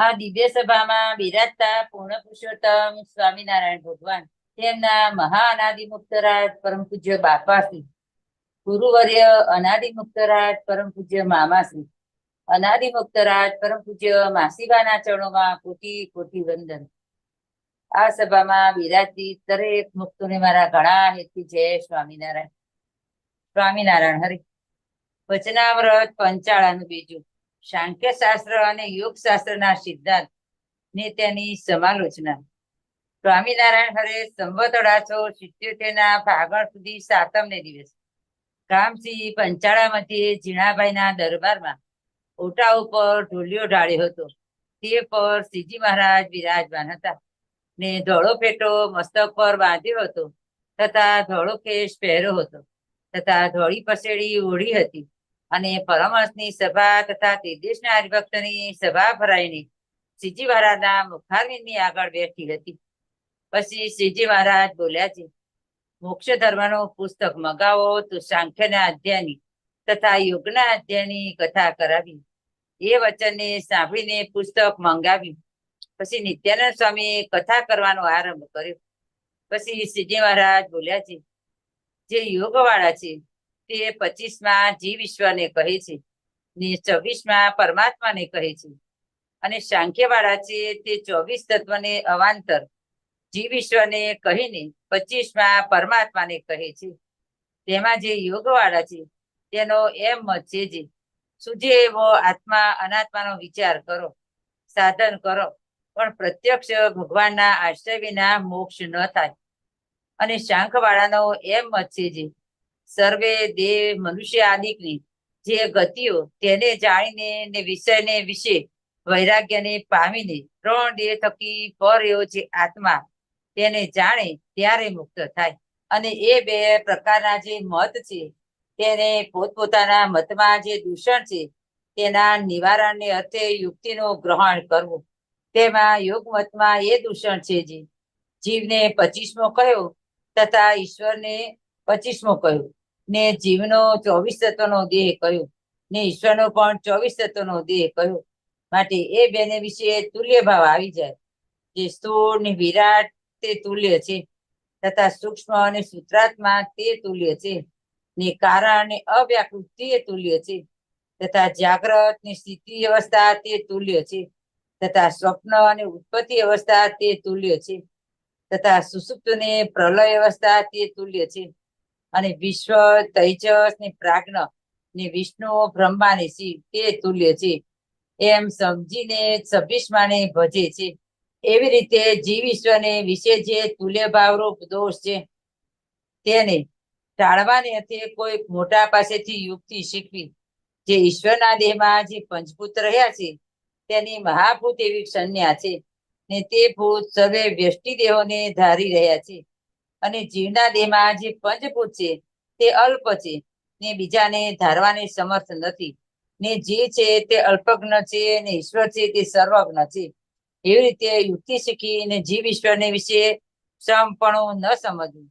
આ દિવ્ય સભામાં બિરાજતા પૂર્ણ પુરુષોત્તમ સ્વામિનારાયણ ભગવાન, તેમના મહા અનાદિ મુક્તરાજ પરમ પૂજ્ય બાપાશ્રી, ગુરુવર્ય અનાદિ મુક્તરાજ પરમ પૂજ્ય મામાશ્રી, અનાદિ મુક્તરાજ પરમ પૂજ્ય માસીબાના ચરણોમાં કોટી કોટી વંદન. આ સભામાં બિરાજતી દરેક મુક્તોને મારા ઘણા હેતથી જય સ્વામિનારાયણ. સ્વામિનારાયણ હરિ. વચનામૃત પંચાળાનું બીજું, સાંખ્ય શાસ્ત્ર અને યોગ શાસ્ત્રના સિદ્ધાંત ને તેની સમાલોચના. સ્વામિનારાયણ હરે સંવત 1877 ફાગણ સુધી 7મ દિવસ ગામસિંહ પંચાળા મધ્યે ઝીણાભાઈના દરબારમાં ઓટા ઉપર ઢોલિયો ઢાળ્યો હતો. તે પર શ્રીજી મહારાજ બિરાજમાન હતા ને ધોળો ફેટો મસ્તક પર બાંધ્યો હતો તથા ધોળો કેશ પહેર્યો હતો તથા ધોળી પસેડી ઓઢી હતી અને પરમહંસની સભા તથા તેદેશના હરિભક્તની સભા ભરાઈને શ્રીજી મહારાજના મુખારવિંદની આગળ બેઠી હતી. પછી શ્રીજી મહારાજ બોલ્યા છે, મોક્ષ ધર્મનું પુસ્તક મગાવો તો સાંખ્યના અધ્યાયની તથા યોગના અધ્યાયની કથા કરાવી. એ વચનને સાંભળીને પુસ્તક મંગાવ્યું. પછી નિત્યાનંદ સ્વામીએ કથા કરવાનો આરંભ કર્યો. પછી શ્રીજી મહારાજ બોલ્યા છે, જે યોગ વાળા છે તે 25માં જીવ ઈશ્વરને કહે છે ને 26માં પરમાત્માને કહે છે, અને સાંખ્ય વાળા છે તે 24 તત્વને અવાંતર જીવ ઈશ્વરને કહીને 25માં પરમાત્માને કહે છે. તેમાં જે યોગ વાળા છે તેનો એમ મત છે, જે સૂજે એવો આત્મા અનાત્માનો વિચાર કરો, સાધન કરો, પણ પ્રત્યક્ષ ભગવાનના આશ્રય વિના મોક્ષ ન થાય. અને શાંખ વાળાનો એમ મત છે, જે સર્વે દેવ મનુષ્ય આદિકની જે ગતિઓ તેને જાણીને ને વિષયને વિશે વૈરાગ્યને પામીને 3 દેહ થકી પર એવો જે આત્મા તેને જાણે ત્યારે મુક્ત થાય. અને એ 2 પ્રકારના જે મત છે તેને પોતપોતાના મતમાં જે દૂષણ છે તેના નિવારણને અર્થે યુક્તિનું ગ્રહણ કરવું. તેમાં યોગ મતમાં એ દૂષણ છે, જે જીવને 25મો કહ્યો તથા ઈશ્વરને 25મો કહ્યો ને જીવનો 24 તત્વનો દેહ કહ્યો ને ઈશ્વરનો પણ 24 તત્વનો દેહ કહ્યો. માટે એ બેને વિશે તુલ્ય ભાવ આવી જાય. જે સ્થૂળ ને વિરાટ તે તુલ્ય છે તથા સૂક્ષ્મ અને સૂત્રાત્મા તે તુલ્ય છે ને કારણ અને અવ્યાકૃત તે તુલ્ય છે તથા જાગ્રત ને સ્થિતિ અવસ્થા તે તુલ્ય છે તથા સ્વપ્ન અને ઉત્પત્તિ અવસ્થા તે તુલ્ય છે તથા સુષુપ્ત ને પ્રલય અવસ્થા તે તુલ્ય છે. અને વિશ્વ તૈજસ ને પ્રાજ્ઞ ને વિષ્ણુ બ્રહ્મા ને શિવ તે તુલ્ય છે. એમ સમજીને 26માને ભજે છે. એવી રીતે જીવ ઈશ્વરને વિશે જે તુલ્ય ભાવરૂપ દોષ છે તેને ટાળવાને અર્થે કોઈ મોટા પાસેથી યુક્તિ શીખવી. જે ઈશ્વરના દેહમાં જે પંચભૂત રહ્યા છે તેની મહાભૂત એવી સંજ્ઞા છે ને તે ભૂત સર્વે વ્યષ્ટિ દેહોને ધારી રહ્યા છે. અને જીવના દેહમાં જે પંચભૂત છે તે અલ્પ છે ને બીજાને ધારવાને સમર્થ નથી. ને જે છે તે અલ્પજ્ઞ છે ને ઈશ્વર છે તે સર્વજ્ઞ છે. એવી રીતે યુક્તિ શીખીને જીવ ઈશ્વરને વિશે સમપણું ન સમજવું.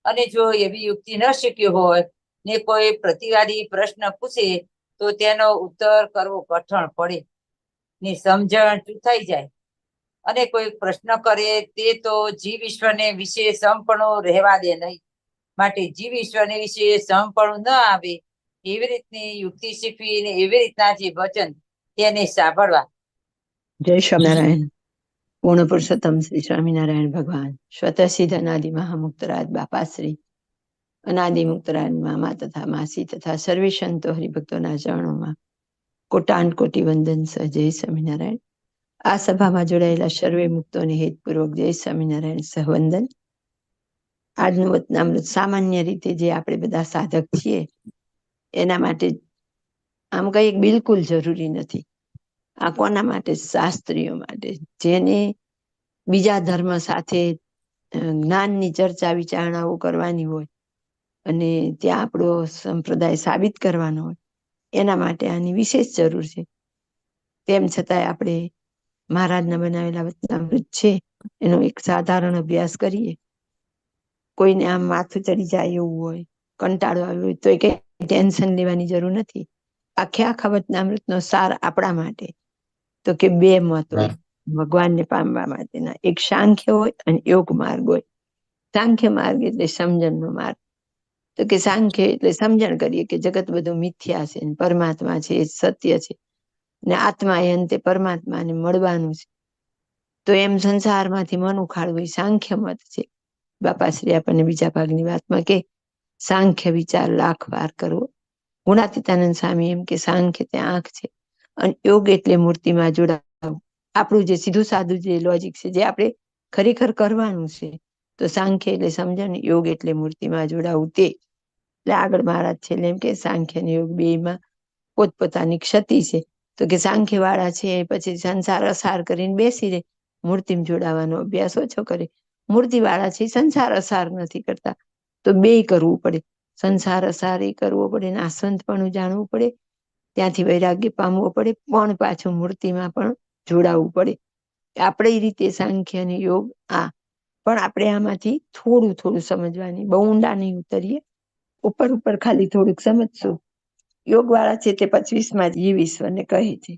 અને જો એવી યુક્તિ ન શીખ્યું હોય ને કોઈ પ્રતિવાદી પ્રશ્ન પૂછે તો તેનો ઉત્તર કરવો કઠણ પડે ને સમજણ ચૂથાઈ જાય. અને કોઈ પ્રશ્ન કરે તે તો જીવ ઈશ્વરને વિશે સમપણું રહેવા દે નહીં. માટે જીવ ઈશ્વરને વિશે સમપણું ન આવે એવી રીતની યુક્તિ શીખવી ને એવી રીતના જે વચન તેને સાંભળવા. જય સ્વામિનારાયણ. પૂર્ણ પુરુષોત્તમ શ્રી સ્વામિનારાયણ ભગવાન સ્વતઃ સિદ્ધ અનાદિ મહામુક્તરાજ બાપાશ્રી, અનાદિ મુક્તરાજ મામા તથા માસી તથા સર્વે સંતો હરિભક્તોના ચરણોમાં કોટાન કોટી વંદન સહ જય સ્વામિનારાયણ. આ સભામાં જોડાયેલા સર્વે મુક્તોને હેતપૂર્વક જય સ્વામિનારાયણ સહવંદન. આજનું વચનામૃત સામાન્ય રીતે જે આપણે બધા સાધક છીએ એના માટે આમ કંઈક બિલકુલ જરૂરી નથી. આ કોના માટે? શાસ્ત્રીઓ માટે, જેને બીજા ધર્મ સાથે જ્ઞાનની ચર્ચા વિચારણાઓ કરવાની હોય અને ત્યાં આપણો સંપ્રદાય સાબિત કરવાનો હોય એના માટે આની વિશેષ જરૂર છે. તેમ છતાંય આપણે મહારાજના બનાવેલા વચનામૃત છે એનો એક સાધારણ અભ્યાસ કરીએ. કોઈને આમ માથું ચડી જાય એવું હોય, કંટાળો આવ્યો હોય તો કઈ ટેન્શન લેવાની જરૂર નથી. આખે આખા વચનામૃતનો સાર આપણા માટે તો કે બે મત હોય ભગવાનને પામવા માટેના, એક સાંખ્ય હોય અને યોગ માર્ગ હોય. સાંખ્ય માર્ગ એટલે સમજણનો માર્ગ. તો કે સાંખ્ય એટલે સમજણ કરીએ કે જગત બધું મિથ્યા છે, પરમાત્મા છે, સત્ય છે, ને આત્મા એ અંતે પરમાત્માને મળવાનું છે. તો એમ સંસારમાંથી મન ઉખાડવું એ સાંખ્ય મત છે. બાપાશ્રી આપણને બીજા ભાગની વાતમાં કે સાંખ્ય વિચાર લાખ વાર કરવો. ગુણાતીતાનંદ સ્વામી એમ કે સાંખ્ય તે આંખ છે, અને યોગ એટલે મૂર્તિમાં જોડાવું. આપણું જે સીધું સાદું જે લોજિક છે, જે આપણે ખરેખર કરવાનું છે. તો સાંખ્ય એટલે સમજણ, યોગ એટલે મૂર્તિમાં જોડાવું તે. એટલે આગળ મહારાજ છે એમ કે સાંખ્ય અને યોગ બેમાં પોતપોતાની ક્ષતિ છે. તો કે સાંખ્ય વાળા છે પછી સંસાર અસાર કરીને બેસી રહે, મૂર્તિમાં જોડાવાનો અભ્યાસ ઓછો કરે. મૂર્તિ વાળા છે સંસાર અસાર નથી કરતા. તો બેય કરવું પડે. સંસાર અસાર એ કરવો પડે, નાશવંત પણ જાણવું પડે, ત્યાંથી વૈરાગ્ય પામવો પડે, પણ પાછું મૂર્તિમાં પણ જોડાવવું પડે. આપણે એ રીતે સાંખ્ય અને યોગ પણ આપણે આમાંથી થોડું થોડું સમજવાની, બહુ ઊંડા નહીં ઉતરીએ, ઉપર ઉપર ખાલી થોડુંક સમજશું. યોગ વાળા છે તે 25માં જીવ ઈશ્વરને કહે છે.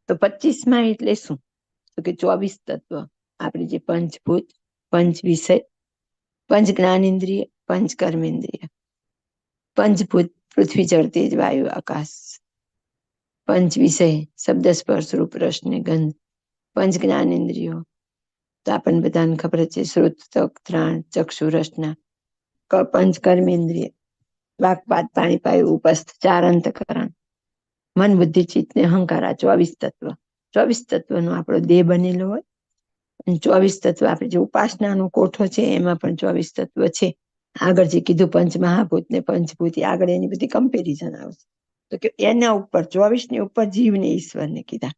તો 25માં એટલે શું? તો કે 24 તત્વ, આપણે જે પંચભૂત, પંચ વિષય, પંચ જ્ઞાનેન્દ્રિય, પંચ કર્મેન્દ્રિય, પંચભૂત પૃથ્વી જળ તેજ વાયુ આકાશ, પંચ વિષય શબ્દ સ્પર્શ રૂપ રસ ને ગંધ, પંચ જ્ઞાનેન્દ્રિયો તો આપણને બધાને ખબર છે, શ્રુત ત્વક ઘ્રાણ ચક્ષુ રસના, પંચ કર્મેન્દ્રિય વાક પાત પાણી પાયું ઉપસ્થ ચાર અંતકરણ, મન બુદ્ધિ ચિત્ત ને અહંકાર, આ 24 તત્વ. 24 તત્વનો આપણો દેહ બનેલો હોય, અને 24 તત્વ આપણે જે ઉપાસનાનો કોઠો છે એમાં પણ 24 તત્વ છે. આગળ જે કીધું પંચ મહાભૂત ને પંચભૂત, આગળ એની બધી કમ્પેરિઝન આવશે. તો કે એના ઉપર 24 ની ઉપર જીવને ઈશ્વરને કીધા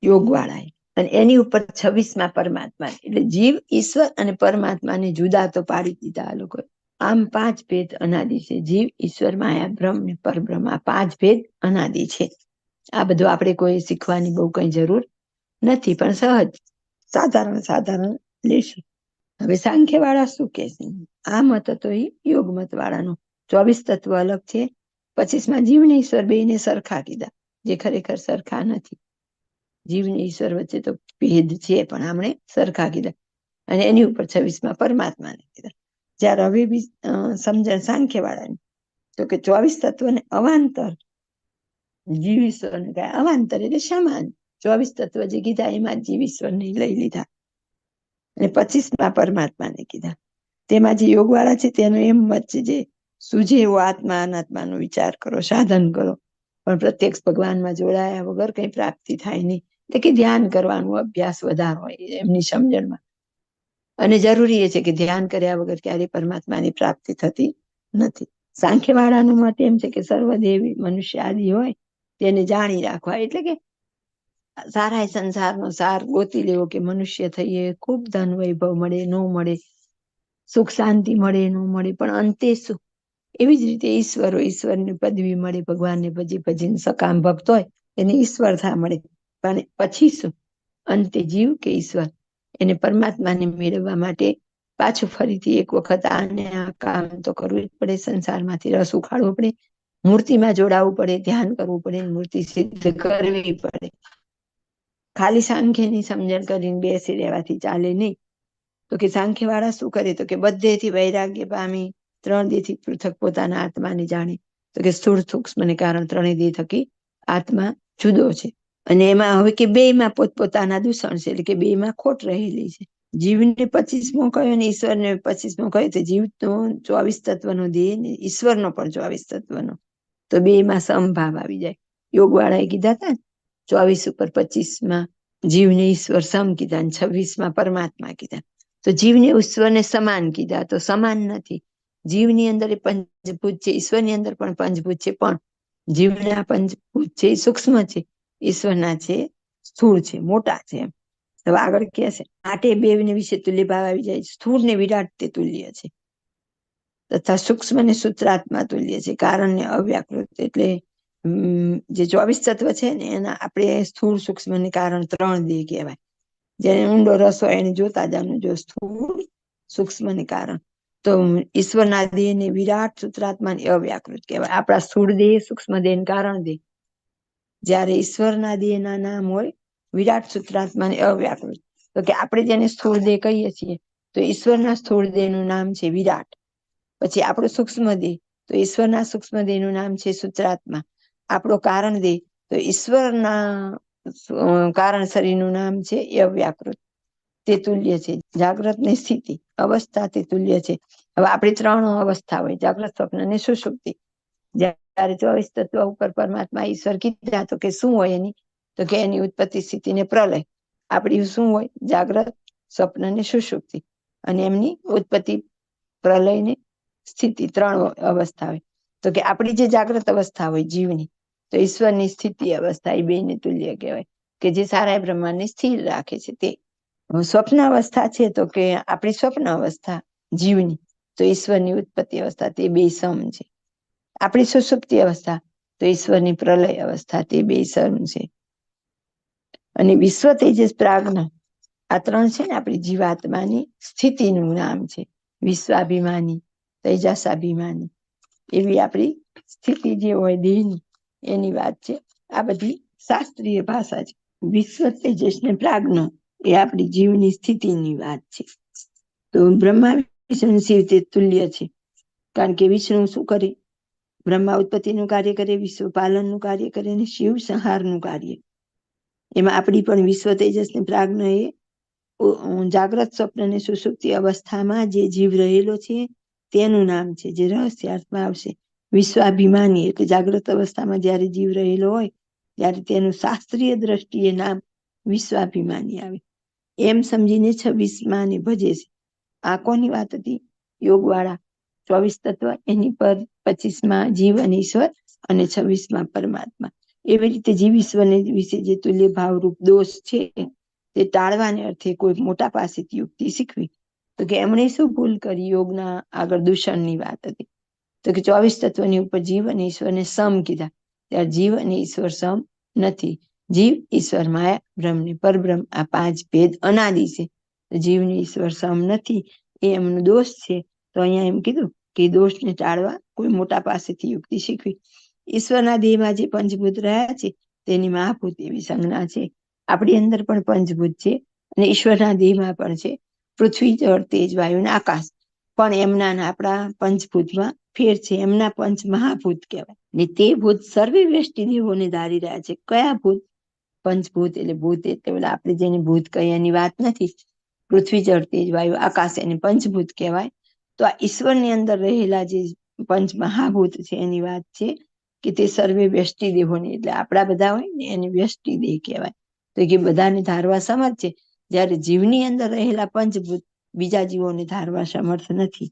યોગ વાળાએ, અને એની ઉપર 26માં પરમાત્મા. એટલે જીવ, ઈશ્વર અને પરમાત્માને જુદા તો પાડી દીધા આ લોકોએ. આમ 5 ભેદ અનાદિ છે. જીવ, ઈશ્વર, માયા, બ્રહ્મ ને પરબ્રહ્મ, આ 5 ભેદ અનાદિ છે. આ બધું આપણે કોઈ શીખવાની બહુ કઈ જરૂર નથી, પણ સહજ સાધારણ લેશું. હવે સાંખ્ય વાળા શું કે છે? આ મત હતો એ યોગ મત વાળાનો. 24 તત્વ અલગ છે, 25માં જીવ ને ઈશ્વર બેયને સરખા કીધા, જે ખરેખર સરખા નથી. જીવ ને ઈશ્વર વચ્ચે તો ભેદ છે, પણ આમણે સરખા કીધા. અને એની ઉપર 26માં પરમાત્માને કીધા. જ્યારે હવે બી સમજણ સાંખ્ય વાળાની, તો કે 24 તત્વને અવાંતર, જીવ ઈશ્વરને કહે અવાંતર એટલે સમાન. 24 તત્વ જે કીધા એમાં જીવ ઈશ્વરને લઈ લીધા, અને 25માં પરમાત્માને કીધા. તેમાં જે યોગ વાળા છે તેનો એમ મત છે, જે સૂજે એવો આત્મા અનાત્માનો વિચાર કરો, સાધન કરો, પણ પ્રત્યક્ષ ભગવાનમાં જોડાયા વગર કઈ પ્રાપ્તિ થાય નહીં. એટલે કે ધ્યાન કરવાનું, અભ્યાસ વધારો હોય એમની સમજણમાં. અને જરૂરી એ છે કે ધ્યાન કર્યા વગર ક્યારેય પરમાત્માની પ્રાપ્તિ થતી નથી. સાંખ્ય વાળાનું મત એમ છે કે સર્વદેવી મનુષ્ય આદિ હોય તેને જાણી રાખવા. એટલે કે સારા સંસારનો સાર ગોતી લેવો, કે મનુષ્ય થઈએ, ખૂબ ધન વૈભવ મળે ન મળે, સુખ શાંતિ મળે ન મળે, પણ અંતે શું? એવી જ રીતે ઈશ્વર હોય, ઈશ્વરની પદવી મળે, ભગવાનને ભજીને સકામ ભક્ત હોય એને ઈશ્વર થા મળે, પણ પછી શું? અંતે જીવ કે ઈશ્વર એને પરમાત્માને મેળવવા માટે પાછું ફરીથી એક વખત આને આ કામ તો કરવું જ પડે, સંસારમાંથી રસ ઉખાડવો પડે, મૂર્તિમાં જોડાવવું પડે, ધ્યાન કરવું પડે, મૂર્તિ સિદ્ધ કરવી પડે. ખાલી સાંખ્યની સમજણ કરીને બેસી રહેવાથી ચાલે નહીં. તો કે સાંખ્ય વાળા શું કરે? તો કે બધેથી વૈરાગ્ય પામી 3 દેહથી પૃથક પોતાના આત્માને જાણે. તો કે સ્થૂળ સૂક્ષ્મને કારણ 3 દેહ થકી આત્મા જુદો છે, અને એમાં હવે કે બેયમાં પોતપોતાના દૂષણ છે, એટલે કે બેયમાં ખોટ રહેલી છે. જીવને 25મો કહ્યો ને ઈશ્વરને 25મો કહ્યો, તો જીવનો 24 તત્વનો દેહ ને ઈશ્વરનો પણ 24 તત્વનો, તો બેયમાં સમભાવ આવી જાય. યોગ વાળાએ કીધા હતા 24 ઉપર 25માં જીવને ઈશ્વર સમ કીધા, અને 26માં પરમાત્મા કીધા. તો જીવને ઈશ્વરને સમાન કીધા, તો સમાન નથી. જીવની અંદર એ પંચભૂત છે, ઈશ્વરની અંદર પણ પંચભૂત છે, પણ જીવના પંચભૂત છે એ સૂક્ષ્મ છે, ઈશ્વરના છે સ્થૂળ છે, મોટા છે. એમ હવે આગળ કે છે આટે બેવને વિશે તુલ્ય ભાવ આવી જાય. સ્થૂળ ને વિરાટ તે તુલ્ય છે, તથા સૂક્ષ્મ ને સૂત્રાત્મા તુલ્ય છે, કારણ ને અવ્યાકૃત. એટલે જે 24 તત્વ છે ને એના આપણે સ્થૂળ સૂક્ષ્મ ને કારણ 3 દેહ કહેવાય. જેને ઊંડો રસ હોય એને જોતા જાણવું, જો સ્થૂળ સૂક્ષ્મ ને કારણ. તો ઈશ્વરના દેહ ને વિરાટ સૂત્રાત્મા ને અવ્યાકૃત કહેવાય. આપણા સ્થૂળ દેહ, સૂક્ષ્મ દેહ, કારણ દેહ. જ્યારે ઈશ્વરના દેહના નામ હોય વિરાટ, સૂત્રાત્મા અને અવ્યાકૃત. તો કે આપણે જેને સ્થૂળ દેહ કહીએ છીએ તો ઈશ્વરના સ્થૂળ દેહનું નામ છે વિરાટ. પછી આપણો સૂક્ષ્મ દેહ, તો ઈશ્વરના સૂક્ષ્મ દેહનું નામ છે સૂત્રાત્મા. આપણો કારણ દેહ, તો ઈશ્વરના કારણ શરીરનું નામ છે અવ્યાકૃત. તે તુલ્ય છે. જાગ્રત ની સ્થિતિ અવસ્થા તે તુલ્ય છે. હવે આપણી 3 અવસ્થા હોય, જાગ્રત, સ્વપ્ન અને સુષુપ્તિ. જ્યારે 24 તત્વ ઉપર પરમાત્મા ઈશ્વર કીધા તો કે શું હોય એની, તો કે એની ઉત્પત્તિ, સ્થિતિ ને પ્રલય. આપણી શું હોય? જાગ્રત, સ્વપ્ન અને સુષુપ્તિ. અને એમની ઉત્પત્તિ, પ્રલય ને સ્થિતિ 3 અવસ્થા હોય. તો કે આપણી જે જાગ્રત અવસ્થા હોય જીવની, તો ઈશ્વરની સ્થિતિ અવસ્થા, એ 2 ને તુલ્ય કહેવાય, કે જે સારા બ્રહ્માંડને સ્થિર રાખે છે તે. સ્વપ્ન અવસ્થા છે તો કે આપણી સ્વપ્ન અવસ્થા જીવની, તો ઈશ્વરની ઉત્પત્તિ અવસ્થા, તે 2 સમ છે. આપણી સુષુપ્તિ અવસ્થા, તો ઈશ્વરની પ્રલય અવસ્થા, તે 2 સમ છે. અને વિશ્વ તેજસ પ્રાજ્ઞા, આ 3 છે ને આપણી જીવાત્માની સ્થિતિનું નામ છે. વિશ્વાભિમાની, તેજસાભિમાની, એવી આપણી સ્થિતિ જે હોય દેહની, એની વાત છે. આ બધી શાસ્ત્રીય ભાષા છે. વિશ્વ તેજસ ને પ્રાજ્ઞા, એ આપણી જીવની સ્થિતિની વાત છે. તો બ્રહ્મા વિષ્ણુ શિવ તે તુલ્ય છે. કારણ કે વિષ્ણુ શું કરે? બ્રહ્મા ઉત્પત્તિનું કાર્ય કરે, વિશ્વ પાલનનું કાર્ય કરે, અને શિવ સંહારનું કાર્ય. એમાં આપણી પણ વિશ્વ તેજસ ને પ્રાજ્ઞા એ જાગ્રત, સ્વપ્ન અને સુષુપ્તિ અવસ્થામાં જે જીવ રહેલો છે તેનું નામ છે, જે રહસ્યાર્થમાં આવશે. વિશ્વાભિમાની, એટલે જાગ્રત અવસ્થામાં જ્યારે જીવ રહેલો હોય ત્યારે તેનું શાસ્ત્રીય દ્રષ્ટિએ નામ વિશ્વાભિમાની આવે. એમ સમજીને 26માં ને ભજે છે. આ કોની વાત હતી? યોગવાળા 24 તત્વ, એની પર 25માં જીવ અને ઈશ્વર, અને 26માં પરમાત્મા. એવી રીતે જીવ ઈશ્વરને વિશે જે તુલ્ય ભાવરૂપ દોષ છે તે ટાળવાને અર્થે કોઈ મોટા પાસેથી યુક્તિ શીખવી. તો કે એમણે શું ભૂલ કરી? યોગના આગળ દૂષણની વાત હતી. તો કે 24 તત્વની ઉપર જીવ અને ઈશ્વરને સમ કીધા, ત્યારે જીવ અને ઈશ્વર સમ નથી. જીવ, ઈશ્વર, માયા, બ્રહ્મ ને પરબ્રહ્મ, આ 5 ભેદ અનાદિ છે. જીવ ને ઈશ્વર સમ નથી, એ એમનો દોષ છે. તો અહીંયા એમ કીધું કે દોષને ટાળવા કોઈ મોટા પાસેથી યુક્તિ શીખવી. ઈશ્વરના દેહમાં જે પંચભૂત રહ્યા છે તેની મહાભૂત એવી સંજ્ઞા છે. આપણી અંદર પણ પંચભૂત છે, અને ઈશ્વરના દેહમાં પણ છે. પૃથ્વી, જળ, તેજ, વાયુ અને આકાશ. પણ એમના આપણા પંચભૂતમાં ફેર છે. એમના પંચ મહાભૂત કહેવાય. ને તે ભૂત સર્વે વ્યષ્ટિ દેહોને ધારી રહ્યા છે. કયા ભૂત? પંચભૂત. એટલે ભૂત એટલે આપણે જેને ભૂત કહીએ એની વાત નથી. પૃથ્વી, જળ, તેજ, વાયુ, આકાશ એને પંચભૂત કહેવાય. તો આ ઈશ્વરની અંદર રહેલા જે પંચ મહાભૂત છે એની વાત છે, કે તે સર્વે વ્યષ્ટિ દેહોને, એટલે આપણા બધા હોય ને એને વ્યષ્ટિ દેહ કહેવાય. તો કે બધાને ધારવા સમર્થ છે, જ્યારે જીવની અંદર રહેલા પંચભૂત બીજા જીવોને ધારવા સમર્થ નથી.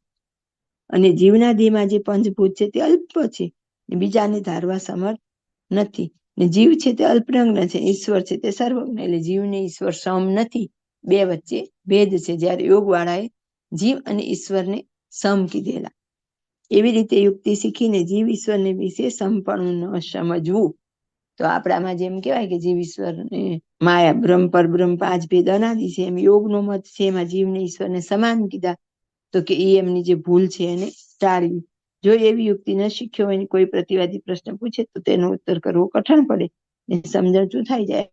અને જીવના દેહમાં જે પંચભૂત છે તે અલ્પ છે, બીજાને ધારવા સમર્થ નથી. ને જીવ છે તે અલ્પરંગ્ન છે, ઈશ્વર છે તે સર્વજ્ઞ. એટલે જીવને ઈશ્વર સમ નથી, 2 વચ્ચે ભેદ છે. જ્યારે યોગવાળાએ જીવ અને ઈશ્વરને સમ કીધેલા. એવી રીતે યુક્તિ શીખીને જીવ ઈશ્વરને વિશે સમપણું ન સમજવું. તો આપણામાં જેમ કહેવાય કે જીવ ઈશ્વર માયા, બ્રહ્મ, પરબ્રહ્મ 5 ભેદ અનાદિ છે, એમ યોગનો મત છે એમાં જીવને ઈશ્વરને સમાન કીધા. તો કે એ એમની જે ભૂલ છે એને ટાળવી. જો એવી યુક્તિ ન શીખ્યો હોય, કોઈ પ્રતિવાદી પ્રશ્ન પૂછે તો તેનો ઉત્તર કરવો કઠણ પડે, સમજણ ચૂથાઈ જાય.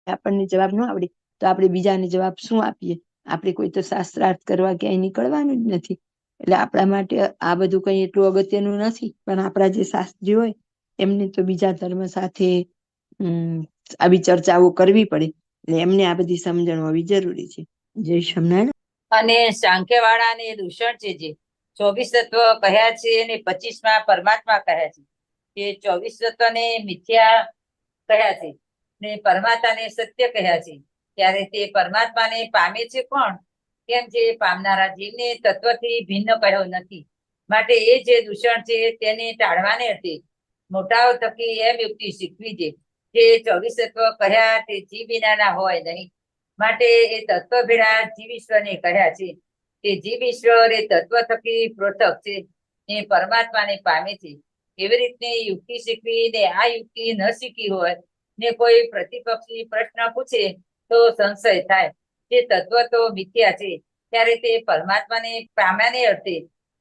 આપણને જવાબ ન આવડે તો આપણે બીજાને જવાબ શું આપીએ? આપણે કોઈ તો શાસ્ત્રાર્થ કરવા ક્યાંય નીકળવાનું જ નથી. એટલે આપણા માટે આ બધું કઈ એટલું અગત્યનું નથી. પણ આપણા જે શાસ્ત્રી હોય એમને તો બીજા ધર્મ સાથે આવી ચર્ચાઓ કરવી પડે. એટલે એમને આ બધી સમજણ હોવી જરૂરી છે. જય સ્વામિનારાયણ. અને સાંખ્યવાળા ને દૂષણ છે, જે 24 તત્વ કહ્યા છે અને 25માં પરમાત્મા કહ્યા છે. કે 24 તત્વને મિથ્યા કહ્યા છે ને પરમાત્માને સત્ય કહ્યા છે. ત્યારે તે પરમાત્માને પામે છે કોણ? કેમ જે પામનારા જીવને તત્વથી ભિન્ન કહ્યો નથી. માટે એ જે દૂષણ છે તેને ટાળવાને અર્થે મોટાઓ થકી એમ યુક્તિ શીખવી છે કે 24 તત્વ કહ્યા તે જીવ વિનાના હોય નહીં. માટે એ તત્વ ભેળા જીવ ઈશ્વરને કહ્યા છે. તે જીવ ઈશ્વર એ તત્વ થકી પૃથક છે, એ પરમાત્માને પામે છે. એવી રીતની યુક્તિ શીખવી ને આ યુક્તિ ન શીખી હોય ને કોઈ પ્રતિપક્ષી પ્રશ્ન પૂછે તો સંશય થાય. જે તત્વ તો મિથ્યા છે, ત્યારે તે પરમાત્માને પામ્યાને અર્થે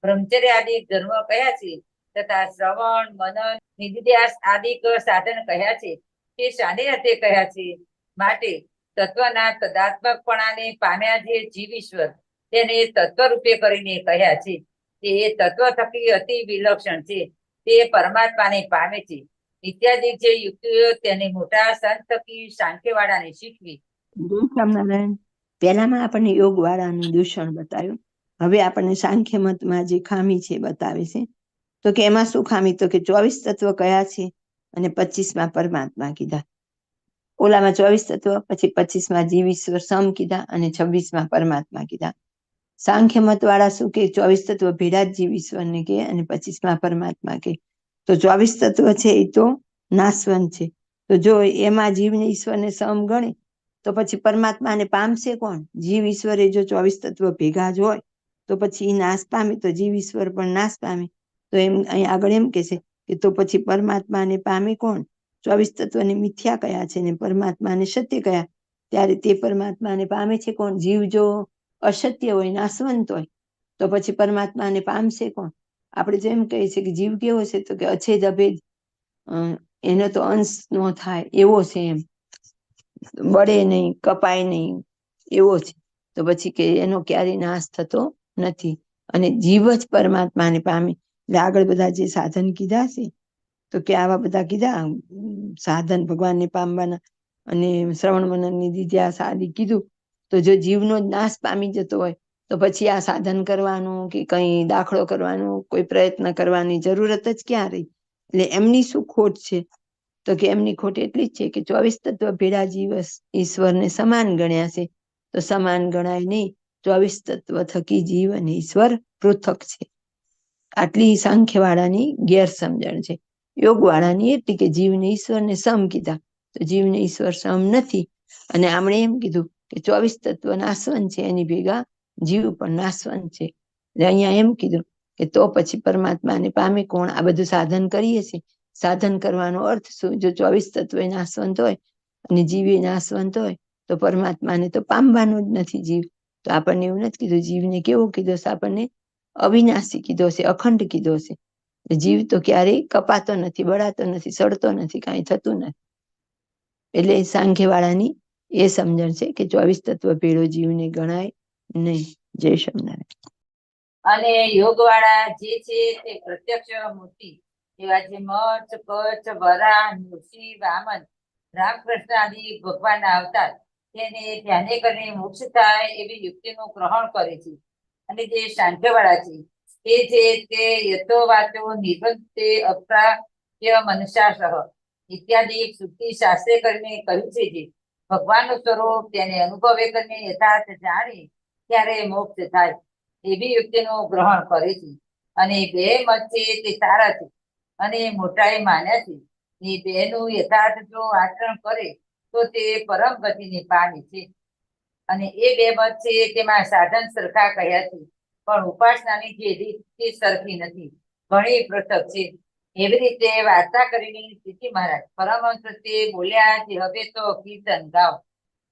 બ્રહ્મચર્ય આદિ ધર્મ કયા છે, તથા શ્રવણ, મનન, નિધિધ્યાસ આદિ સાધન કહ્યા છે. તે શાને અર્થે કહ્યા છે? માટે તત્વના તદાત્મકપણાને પામ્યા જે જીવ ઈશ્વર તેને તત્વ રૂપે કરીને કહ્યા છે. તે તત્વ થકી અતિ વિલક્ષણ છે. તે પરમાત્માને પામે છે ઇત્યાદિ જે યુક્તિઓ તેને મોટા સંત થકી સાંખ્યવાળાને શીખવી. જય સ્વામિનારાયણ. પહેલામાં આપણને યોગ વાળાનું દૂષણ બતાવ્યું. હવે આપણને સાંખ્ય મતમાં જે ખામી છે બતાવે છે. તો કે એમાં શું ખામી? તો કે 24 તત્વ કયા છે અને 25માં પરમાત્મા કીધા. ઓલામાં 24 તત્વ, પછી 25માં જીવ ઈશ્વર સમ કીધા અને 26માં પરમાત્મા કીધા. સાંખ્ય મત વાળા શું કે 24 તત્વ ભેડા જ જીવ ઈશ્વરને કે અને 25માં પરમાત્મા કે. તો 24 તત્વ છે એ તો નાશવંત છે. તો જો એમાં જીવને ઈશ્વરને સમ ગણે તો પછી પરમાત્માને પામશે કોણ? જીવ ઈશ્વરે જો 24 તત્વ ભેગા જ હોય તો પછી નાશ પામે, તો જીવ ઈશ્વર પણ નાશ પામે. તો એમ અહીં આગળ એમ કે છે કે તો પછી પરમાત્માને પામે કોણ? 24 તત્વને મિથ્યા કયા છે ને પરમાત્માને સત્ય કયા? ત્યારે તે પરમાત્માને પામે છે કોણ? જીવ જો અસત્ય હોય, નાશવંત હોય, તો પછી પરમાત્માને પામશે કોણ? આપણે જેમ કહીએ છીએ કે જીવ કેવો છે? તો કે અછેદ અભેદ, એનો તો અંશ ન થાય એવો છે, એમ બળે નહીં, કપાય નહીં, એવો છે. તો પછી કે એનો ક્યારેય નાશ થતો નથી અને જીવ જ પરમાત્માને પામે. એટલે આગળ બધા જે સાધન કીધા છે તો કે આવા બધા કીધા સાધન ભગવાનને પામવાના, અને શ્રવણ મનનની જીજ્ઞાસા આદિ કીધું. તો જો જીવનો જ નાશ પામી જતો હોય તો પછી આ સાધન કરવાનું કે કંઈ દાખલો કરવાનો, કોઈ પ્રયત્ન કરવાની જરૂરત જ ક્યાં રહી? એટલે એમની શું ખોટ છે? તો કે એમની ખોટ એટલી જ છે કે 24 તત્વ ભેડા જીવ ઈશ્વરને સમાન ગણ્યા છે. તો સમાન ગણાય નહીં. 24 તત્વ થકી જીવ અને ઈશ્વર પૃથક છે. આટલી સાંખ્યવાળાની ગેરસમજણ છે. યોગવાળાની એટલી કે જીવને ઈશ્વરને સમ કીધા, તો જીવને ઈશ્વર સમ નથી. અને આમણે એમ કીધું કે 24 તત્વ નાશવંત છે, એની ભેગા જીવ પણ નાશવંત છે. એટલે અહીંયા એમ કીધું કે તો પછી પરમાત્માને પામે કોણ? આ બધું સાધન કરીએ છીએ. સાધન કરવાનો અર્થ શું? જો 24 તત્વ નાશવંત હોય અને જીવે નાશવંત હોય તો પરમાત્માને તો પામવાનો જ નથી જીવ. તો આપણને એવું નથી કીધું. જીવને કેવો કીધો છે? આપણને અવિનાશી કીધો છે, અખંડ કીધો છે. જીવ તો ક્યારેય કપાતો નથી, બળાતો નથી, સડતો નથી, કાંઈ થતું નથી. એટલે સાંખ્યવાળાની એ સમજણ છે કે 24 તત્વ ભેળો જીવને ગણાય નહીં. જય સ્વામિનારાયણ. અને યોગવાળા જે છે તે પ્રત્યક્ષ મૂર્તિ એવા જે મચ્છ, કચ્છ, વરા, નૃસિંહ, વામન, રામકૃષ્ણ આદિ ભગવાનના અવતાર તેને ધ્યાને કરીને મોક્ષ થાય એવી યુક્તિનું ગ્રહણ કરે છે. અને જે સાંખ્યવાળા છે તે છે તે યથોવાચો નિબંધ તે અપ્રાપ્ય મનસાસહ ઇત્યાદિ શ્રુતિ શાસ્ત્રે કરીને કહ્યું છે જે ભગવાનનું સ્વરૂપ તેને અનુભવે કરીને યથાર્થ જાણે ત્યારે મોક્ષ થાય એવી યુક્તિનું ગ્રહણ કરે છે. અને બે મત છે તે સારા છે અને મોટાએ માન્યા છે. એ બેનું યથાર્થ જો આચરણ કરે તો તે પરમ ગતિને પામે છે. અને એ બે મત છે તેમાં સાધન સરખા કહ્યા છે, પણ ઉપાસનાની જે રીત તે સરખી નથી, ઘણી પૃથક છે. એવી રીતે વાર્તા કરીને સ્થિતિ મહારાજ પરમહંસ તે બોલ્યા કે હવે તો કીર્તન ગાવ.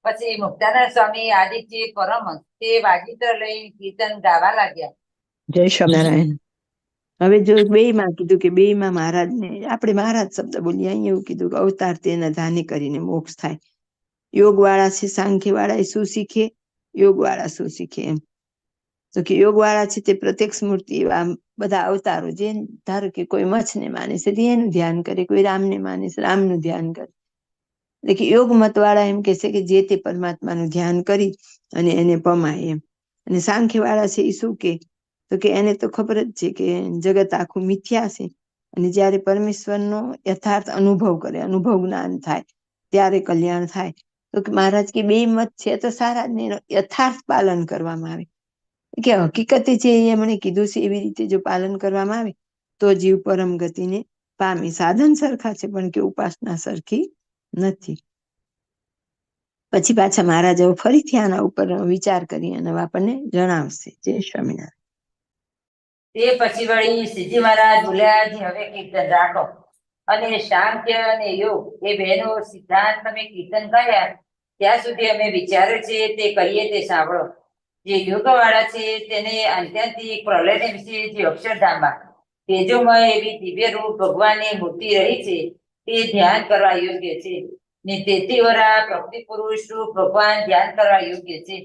પછી મુક્તાનંદ સ્વામી આદિત્ય પરમહંસ તે વાગીત્ર લઈ કીર્તન ગાવા લાગ્યા. જય સ્વામિનારાયણ. હવે જો બેયમાં કીધું કે બેયમાં મહારાજને આપણે મહારાજ શબ્દ બોલીએ, અહીં એવું કીધું કે અવતાર તેના ધાને કરીને મોક્ષ થાય. યોગવાળા છે, સાંખ્યવાળા એ શું શીખે, યોગવાળા શું શીખે? એમ તો કે યોગવાળા છે તે પ્રત્યક્ષ મૂર્તિ એવા બધા અવતારો, જે ધારો કે કોઈ મચ્છને માને છે તે એનું ધ્યાન કરે, કોઈ રામને માને છે રામનું ધ્યાન કરે. એટલે કે યોગ મત વાળા એમ કે છે કે જે તે પરમાત્માનું ધ્યાન કરી અને એને પમાય એમ. અને સાંખ્યવાળા છે એ શું કે? તો કે એને તો ખબર જ છે કે જગત આખું મિથ્યા છે, અને જ્યારે પરમેશ્વરનો યથાર્થ અનુભવ કરે, અનુભવ જ્ઞાન થાય ત્યારે કલ્યાણ થાય. તો કે મહારાજ કે બે મત છે તો સારા જ, યથાર્થ પાલન કરવામાં આવે કે હકીકતે જે એમણે કીધું છે એવી રીતે જો પાલન કરવામાં આવે તો જીવ પરમ ગતિને પામે. સાધન સરખા છે પણ કે ઉપાસના સરખી નથી. પછી પાછા મહારાજ ફરીથી આના ઉપર વિચાર કરી અને આપણને જણાવશે. જય સ્વામિનારાયણ. તે પછી વળી શ્રીજી મહારાજ બોલ્યા જે હવે કીર્તન રાખો. અને સાંખ્ય અને યોગ એ બેનો સિદ્ધાંત તમે કીર્તન કર્યા ત્યાં સુધી અમે વિચારે છે તે કહીએ તે સાંભળો. જે યોગવાળા છે તેને આત્યંતિક પ્રલયને વિશે જે અક્ષરધામમાં તેજોમય એવી દિવ્ય રૂપ ભગવાનની મૂર્તિ રહી છે તે ધ્યાન કરવા યોગ્ય છે. ને તેથી વરા પ્રકૃતિ પુરુષ રૂપ ભગવાન ધ્યાન કરવા યોગ્ય છે.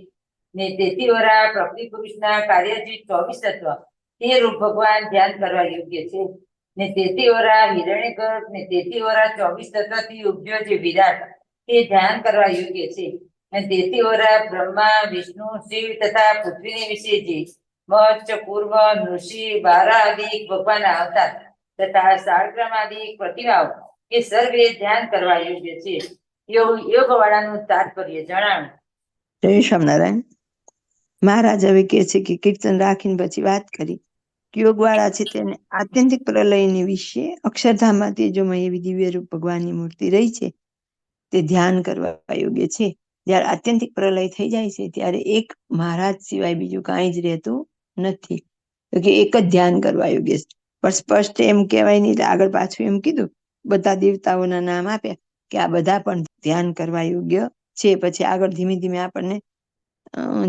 ને તેથી વરા પ્રકૃતિ પુરુષના કાર્ય જે 24 તત્વ તે રૂપ ભગવાન ધ્યાન કરવા યોગ્ય છે. ને તેથી વરા હિરણ્યગર્ભ ને તેથી વરા 24 તત્વથી ઉપજ્યો જે વિરાટ તે ધ્યાન કરવા યોગ્ય છે. અને તેથી વરા બ્રહ્મા વિષ્ણુ શિવ તથા પૃથ્વીને વિશે જે મત્સ્ય કૂર્મ ઋષિ બારા આદિ ભગવાનના અવતાર તથા શાળગ્રામ આદિ પ્રતિમાઓ એ સર્વે ધ્યાન કરવા યોગ્ય છે. યોગ વાળાનું તાત્પર્ય જણાવ્યું. જય સ્વામિનારાયણ. મહારાજ હવે કહે છે કે કીર્તન રાખીને પછી વાત કરી યોગ વાળા છે તેને આત્યંતિક પ્રલયની વિશે અક્ષરધામમાં તેજોમય એવી દિવ્ય રૂપ ભગવાનની મૂર્તિ રહી છે તે ધ્યાન કરવા યોગ્ય છે. જ્યારે આત્યંતિક પ્રલય થઈ જાય છે ત્યારે એક મહારાજ સિવાય બીજું કાંઈ જ રહેતું નથી, તો કે એક જ ધ્યાન કરવા યોગ્ય છે. પણ સ્પષ્ટ એમ કહેવાય નહીં એટલે આગળ પાછું એમ કીધું બધા દેવતાઓના નામ આપ્યા કે આ બધા પણ ધ્યાન કરવા યોગ્ય છે. પછી આગળ ધીમે ધીમે આપણને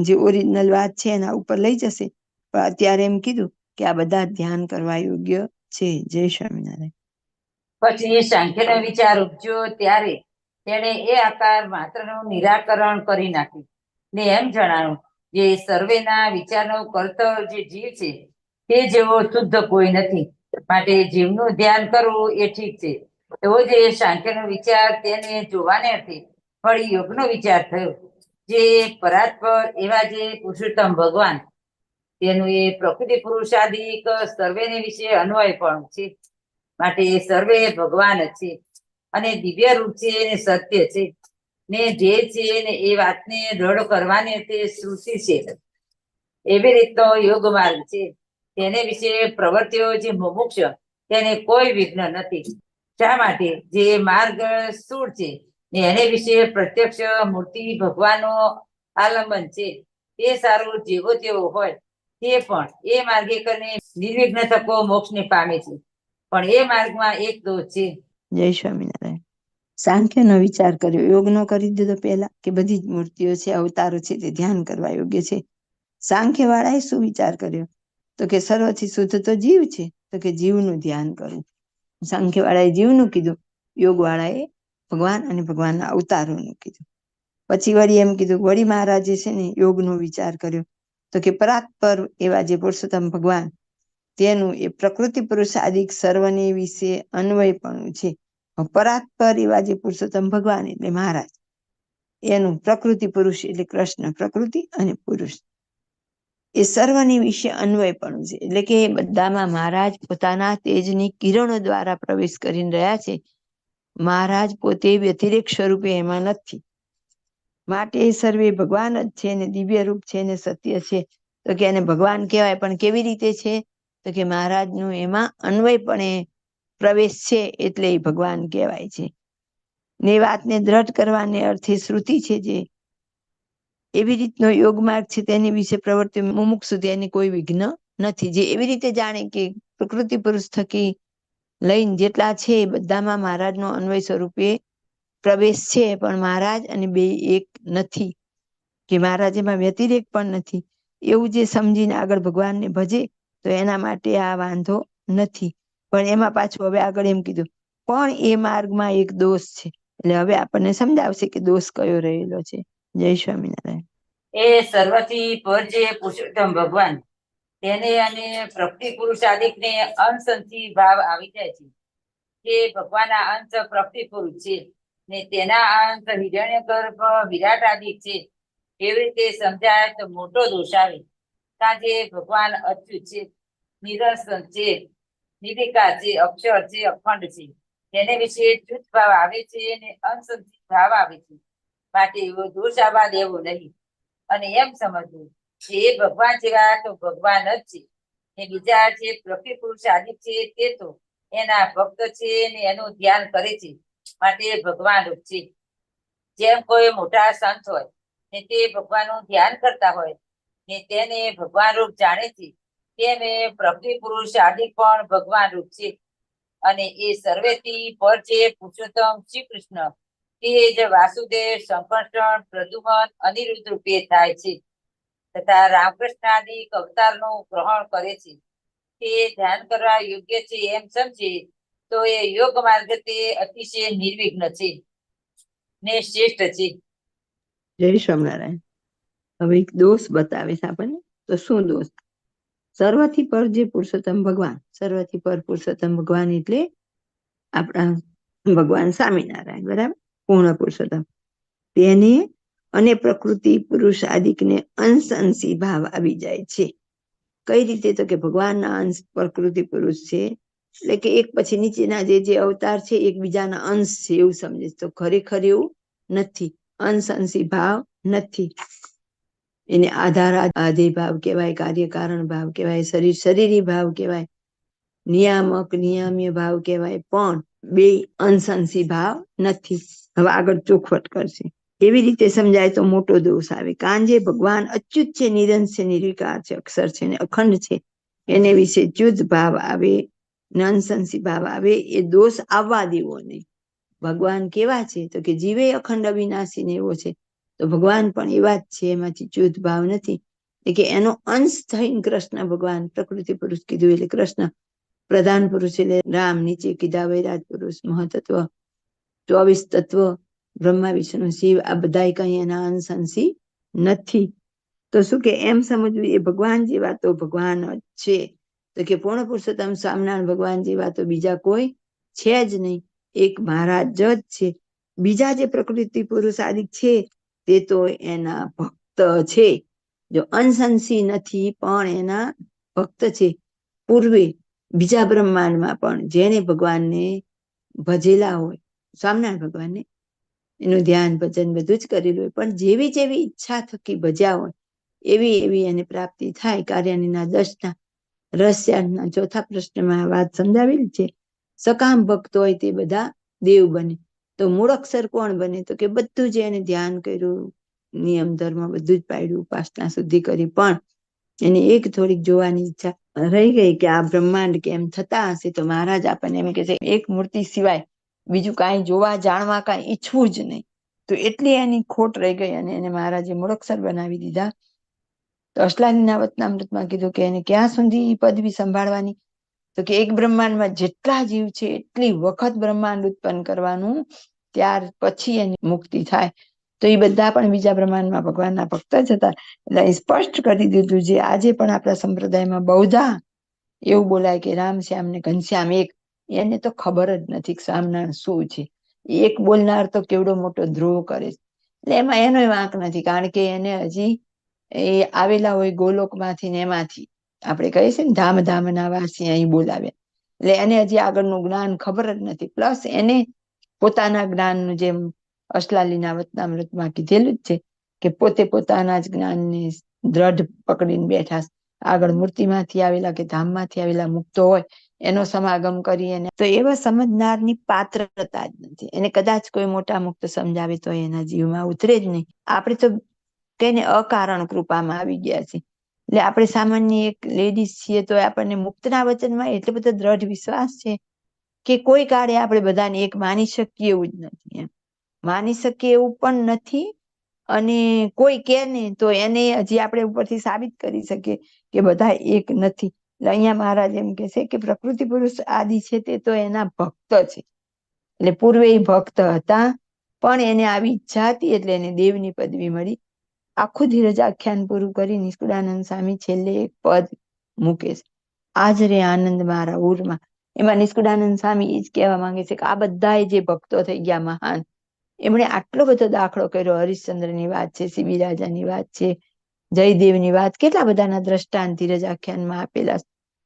જે ઓરિજિનલ વાત છે એના ઉપર લઈ જશે, પણ અત્યારે એમ કીધું કે આ બધા ધ્યાન કરવા યોગ્ય છે. જય સ્વામિનારાયણ. પછી સાંખ્યનો વિચાર ઉપજ્યો ત્યારે તેણે એ આકાર માત્રનું નિરાકરણ કરી નાખ્યું ને એમ જણાવ્યું જે સર્વેના વિચારનો કરતો જે જીવ છે તે જેવો શુદ્ધ કોઈ નથી, માટે જીવનું ધ્યાન કરવું એ ઠીક છે. એવો જે સાંખ્યનો વિચાર તેને જોવાને અર્થે ફળી યોગનો વિચાર થયો. જે પરાત્પર એવા જે પુરુષોત્તમ ભગવાન તેનું એ પ્રકૃતિ પુરુષાદિક સર્વેને વિશે અન્વય પણ છે. માટે એ સર્વે ભગવાન જ છે અને દિવ્ય રૂપ છે ને સત્ય છે ને જે છે ને એ વાતને દ્રઢ કરવાની તે શ્રુતિ છે. એવી રીતનો યોગ માર્ગ છે તેને વિશે પ્રવૃત્તિઓ જે મુમુક્ષ તેને કોઈ વિઘ્ન નથી. શા માટે જે માર્ગ સ્થૂળ છે ને એને વિશે પ્રત્યક્ષ મૂર્તિ ભગવાનનો આલંબન છે તે સારું જેવો તેવો હોય તે પણ એ માર્ગે કરીને નિર્વિઘ્ન થકો મોક્ષને પામે છે. પણ એ માર્ગમાં એક દોષ છે. જય સ્વામિનારાયણ. સાંખ્યનો વિચાર કર્યો, યોગનો કરી દીધો પહેલા કે બધી જ મૂર્તિઓ છે અવતારો છે તે ધ્યાન કરવા યોગ્ય છે. સાંખ્ય વાળાએ શું વિચાર કર્યો તો કે સર્વથી શુદ્ધ તો જીવ છે, તો કે જીવનું ધ્યાન કરવું. સાંખ્ય વાળાએ જીવનું કીધું, યોગ વાળાએ ભગવાન અને ભગવાનના અવતારોનું કીધું. પછી વળી એમ કીધું, વળી મહારાજે છે ને યોગનો વિચાર કર્યો તો કે પરાત્પર એવા જે પુરુષોત્તમ ભગવાન તેનું એ પ્રકૃતિ પુરુષ આદિક સર્વને વિશે અન્વયપણું છે. પરાત્પર એવા જે પુરુષોત્તમ ભગવાન એટલે મહારાજ એનું પ્રકૃતિ પુરુષ એટલે કૃષ્ણ પ્રકૃતિ અને પુરુષ એ સર્વની વિશે અન્વયપણું છે. એટલે કે બધામાં મહારાજ પોતાના તેજની કિરણો દ્વારા પ્રવેશ કરી રહ્યા છે. મહારાજ પોતે વ્યતિરેક સ્વરૂપે એમાં નથી, માટે એ સર્વે ભગવાન જ છે ને દિવ્ય રૂપ છે ને સત્ય છે. તો કે એને ભગવાન કહેવાય, પણ કેવી રીતે છે તો કે મહારાજનું એમાં અન્વયપણે પ્રવેશ છે એટલે એ ભગવાન કહેવાય છે. ને વાતને દ્રઢ કરવાને અર્થે શ્રુતિ છે જે એવી રીતનો યોગ માર્ગ છે તેની વિશે પ્રવૃત્તિ મુમુક્ષ સુધી એની કોઈ વિઘ્ન નથી. જે એવી રીતે જાણે કે પ્રકૃતિ પુરુષ થકી લઈને જેટલા છે એ બધામાં મહારાજનો અન્વય સ્વરૂપે પ્રવેશ છે, પણ મહારાજ અને બે એક નથી, કે મહારાજ એમાં વ્યતિરેક પણ નથી. એવું જે સમજીને આગળ ભગવાનને ભજે તો એના માટે આ વાંધો નથી. પણ એમાં પાછું હવે આગળ એમ કીધું પણ એ માર્ગમાં એક દોષ છે. એટલે હવે આપણને સમજાવશે કે દોષ કયો રહેલો છે. જય સ્વામિનારાયણ. એ સર્વથી પર જે પુરુષોત્તમ ભગવાન તેને અને પ્રકૃતિ પુરુષ આદિકને અંશથી ભાવ આવી જાય છે કે ભગવાનના અંશ પ્રકૃતિ પુરુષ છે ને તેના અંશ હિરણ્ય ગર્ભ વિરાટ આદિક છે. એવી રીતે સમજાય તો મોટો દોષ આવે. કારણ કે ભગવાન અચ્યુત છે, નિરસન છે, નિર્વિકાર છે, અક્ષર છે, અખંડ છે. તેને વિશે જુત ભાવ આવે છે અને અંશથી ભાવ આવે છે. માટે એવો દોષ આવવા દેવો નહીં અને એમ સમજવું કે એ ભગવાન જેવા તો ભગવાન જ છે ને બીજા જે પ્રકૃતિ પુરુષ આદિ છે તે તો એના ભક્ત છે ને એનું ધ્યાન કરે છે, માટે ભગવાન રૂપ છે. જેમ કોઈ મોટા સંત હોય ને તે ભગવાનનું ધ્યાન કરતા હોય ને તેને ભગવાન રૂપ જાણે છે, તેમ એ પ્રકૃતિ પુરુષ આદિ પણ ભગવાન રૂપ છે. અને એ સર્વેથી પર જે પુરુષોત્તમ શ્રી કૃષ્ણ તે જ વાસુદેવ, સંકર્ષણ, પ્રદ્યુમન, અનિરુદ્ધ રૂપે થાય છે તથા રામકૃષ્ણ આદિ અવતારનું ગ્રહણ કરે છે. તે ધ્યાન કરવા યોગ્ય છે એમ સમજે તો એ યોગ માર્ગ તે અતિશય નિર્વિઘ્ન છે. ને શ્રેષ્ઠ છે. જય સ્વામિનારાયણ. હવે એક દોષ બતાવે છે આપણને. તો શું દોષ? સર્વથી પર જે પુરુષોત્તમ ભગવાન, સર્વથી પર પુરુષોત્તમ ભગવાન એટલે આપણા ભગવાન સ્વામિનારાયણ, બરાબર, પૂર્ણ પુરુષોત્તમ. તેને અને પ્રકૃતિ પુરુષ આદિકને અંશ અંશી ભાવ આવી જાય છે. કઈ રીતે? તો કે ભગવાનના અંશ પ્રકૃતિ પુરુષ છે, એટલે કે એક પછી નીચેના જે અવતાર છે એકબીજાના અંશ છે એવું સમજે. તો ખરેખર એવું નથી. અંશ અંશી ભાવ નથી. એને આધાર આધેય ભાવ કહેવાય, કાર્ય કારણ ભાવ કહેવાય, શરીર શરીરી ભાવ કહેવાય, નિયામક નિયામ્ય ભાવ કહેવાય, પણ બે અંશ અંશી ભાવ નથી. હવે આગળ ચોખવટ કરશે. એવી રીતે સમજાય તો મોટો દોષ આવે. કારણ જે ભગવાન અચ્યુત છે, નિરંશ છે, નિર્વિકાર છે, અક્ષર છે ને અખંડ છે, એને વિશે ચ્યુત ભાવ આવે, અંશંશી ભાવ આવે, એ દોષ આવવા દેવો નહીં. ભગવાન કેવા છે? તો કે જીવે અખંડ અવિનાશી ને એવો છે, તો ભગવાન પણ એવા જ છે, એમાંથી ચ્યુત ભાવ નથી. એટલે કે એનો અંશ થઈને કૃષ્ણ ભગવાન, પ્રકૃતિ પુરુષ કીધું એટલે કૃષ્ણ, પ્રધાન પુરુષ એટલે રામ, નીચે કીધા વૈરાજ પુરુષ, મહતત્વ, 24 તત્વ, બ્રહ્મા વિષ્ણુ શિવ, આ બધા કઈ એના અંશ અંશી નથી. તો શું કે એમ સમજવું એ ભગવાન જેવા તો ભગવાન જ છે. તો કે પૂર્ણ પુરુષોત્તમ સ્વામિનારાયણ ભગવાન જેવા તો બીજા કોઈ છે જ નહીં. એક મહારાજ જ છે. બીજા જે પ્રકૃતિ પુરુષ આદિ છે તે તો એના ભક્ત છે. જો અંશ અંશી નથી પણ એના ભક્ત છે. પૂર્વે બીજા બ્રહ્માંડમાં પણ જેને ભગવાનને ભજેલા હોય, સ્વામિનારાયણ ભગવાનને, એનું ધ્યાન ભજન બધું જ કરેલું હોય, પણ જેવી જેવી ઈચ્છા થકી ભજ્યા હોય એવી એવી એને પ્રાપ્તિ થાય. કાર્યાનીના 10ના રહસ્યના 4થા પ્રશ્નમાં વાત સમજાવેલી છે. સકામ ભક્ત હોય તે બધા દેવ બને. તો મૂળ અક્ષર કોણ બને? તો કે બધું જ એને ધ્યાન કર્યું, નિયમ ધર્મ બધું જ પાડ્યું, ઉપાસના શુદ્ધિ કરી, પણ એની એક થોડીક જોવાની ઈચ્છા રહી ગઈ કે આ બ્રહ્માંડ કેમ થતા હશે. તો મહારાજ આપણને એમ કે છે એક મૂર્તિ સિવાય બીજું કાંઈ જોવા જાણવા કાંઈ ઈચ્છવું જ નહીં. તો એટલી એની ખોટ રહી ગઈ અને એને મહારાજે મૂળક્ષર બનાવી દીધા. તો અષ્ટાદીના વચનામૃતમાં કીધું કે એને ક્યાં સુધી પદવી સંભાળવાની? તો કે એક બ્રહ્માંડમાં જેટલા જીવ છે એટલી વખત બ્રહ્માંડ ઉત્પન્ન કરવાનું, ત્યાર પછી એની મુક્તિ થાય. તો એ બધા પણ બીજા બ્રહ્માંડમાં ભગવાનના ભક્ત જ હતા. એટલે એ સ્પષ્ટ કરી દીધું. જે આજે પણ આપણા સંપ્રદાયમાં બહુધા એવું બોલાય કે રામ શ્યામ ને ઘનશ્યામ એક, એને તો ખબર જ નથી સ્વામિનારાયણ શું છે. એક બોલનાર તો કેવડો મોટો દ્રોહ કરે છે. એટલે એમાં એનો વાંક નથી, કારણ કે એને હજી એ આવેલા હોય ગોલોકમાંથી ને એમાંથી, આપણે કહીએ છીએ ને ધામ ધામના વાસી અહીં બોલાવ્યા, એટલે એને હજી આગળનું જ્ઞાન ખબર જ નથી. પ્લસ એને પોતાના જ્ઞાનનું, જેમ અષ્ટલાલીના વચનામૃતમાં કીધેલું જ છે કે પોતે પોતાના જ જ્ઞાનને દ્રઢ પકડીને બેઠા. આગળ મૂર્તિમાંથી આવેલા કે ધામમાંથી આવેલા મુક્તો હોય એનો સમાગમ કરી, એને તો એવા સમજનારની પાત્રતા જ નથી. એને કદાચ કોઈ મોટા મુક્ત સમજાવે તો એના જીવમાં ઉતરે જ નહીં. આપણે તો કઈને અકારણ કૃપામાં આવી ગયા છે. એટલે આપણે સામાન્ય એક લેડીઝ છીએ તો આપણને મુક્તના વચનમાં એટલો બધો દ્રઢ વિશ્વાસ છે કે કોઈ કાળે આપણે બધાને એક માની શકીએ એવું જ નથી. એમ માની શકીએ એવું પણ નથી. અને કોઈ કે ને તો એને હજી આપણે ઉપરથી સાબિત કરી શકીએ કે બધા એક નથી. એટલે અહીંયા મહારાજ એમ કે છે કે પ્રકૃતિ પુરુષ આદિ છે તે તો એના ભક્ત છે. એટલે પૂર્વે ભક્ત હતા, પણ એને આવી ઈચ્છા હતી એટલે એને દેવની પદવી મળી. આખું ધીરજ આખ્યાન પૂરું કરી નિષ્કુળાનંદ સ્વામી છેલ્લે એક પદ મૂકે છે, આજ રે આનંદ મારા ઉરમાં. એમાં નિષ્કુળાનંદ સ્વામી એ જ કહેવા માંગે છે કે આ બધા જે ભક્તો થઈ ગયા મહાન, એમણે આટલો બધો દાખલો કર્યો. હરિશ્ચંદ્રની વાત છે, સીબી રાજાની વાત છે, જયદેવની વાત, કેટલા બધાના દ્રષ્ટાંત ધીરજ આખ્યાનમાં આપેલા,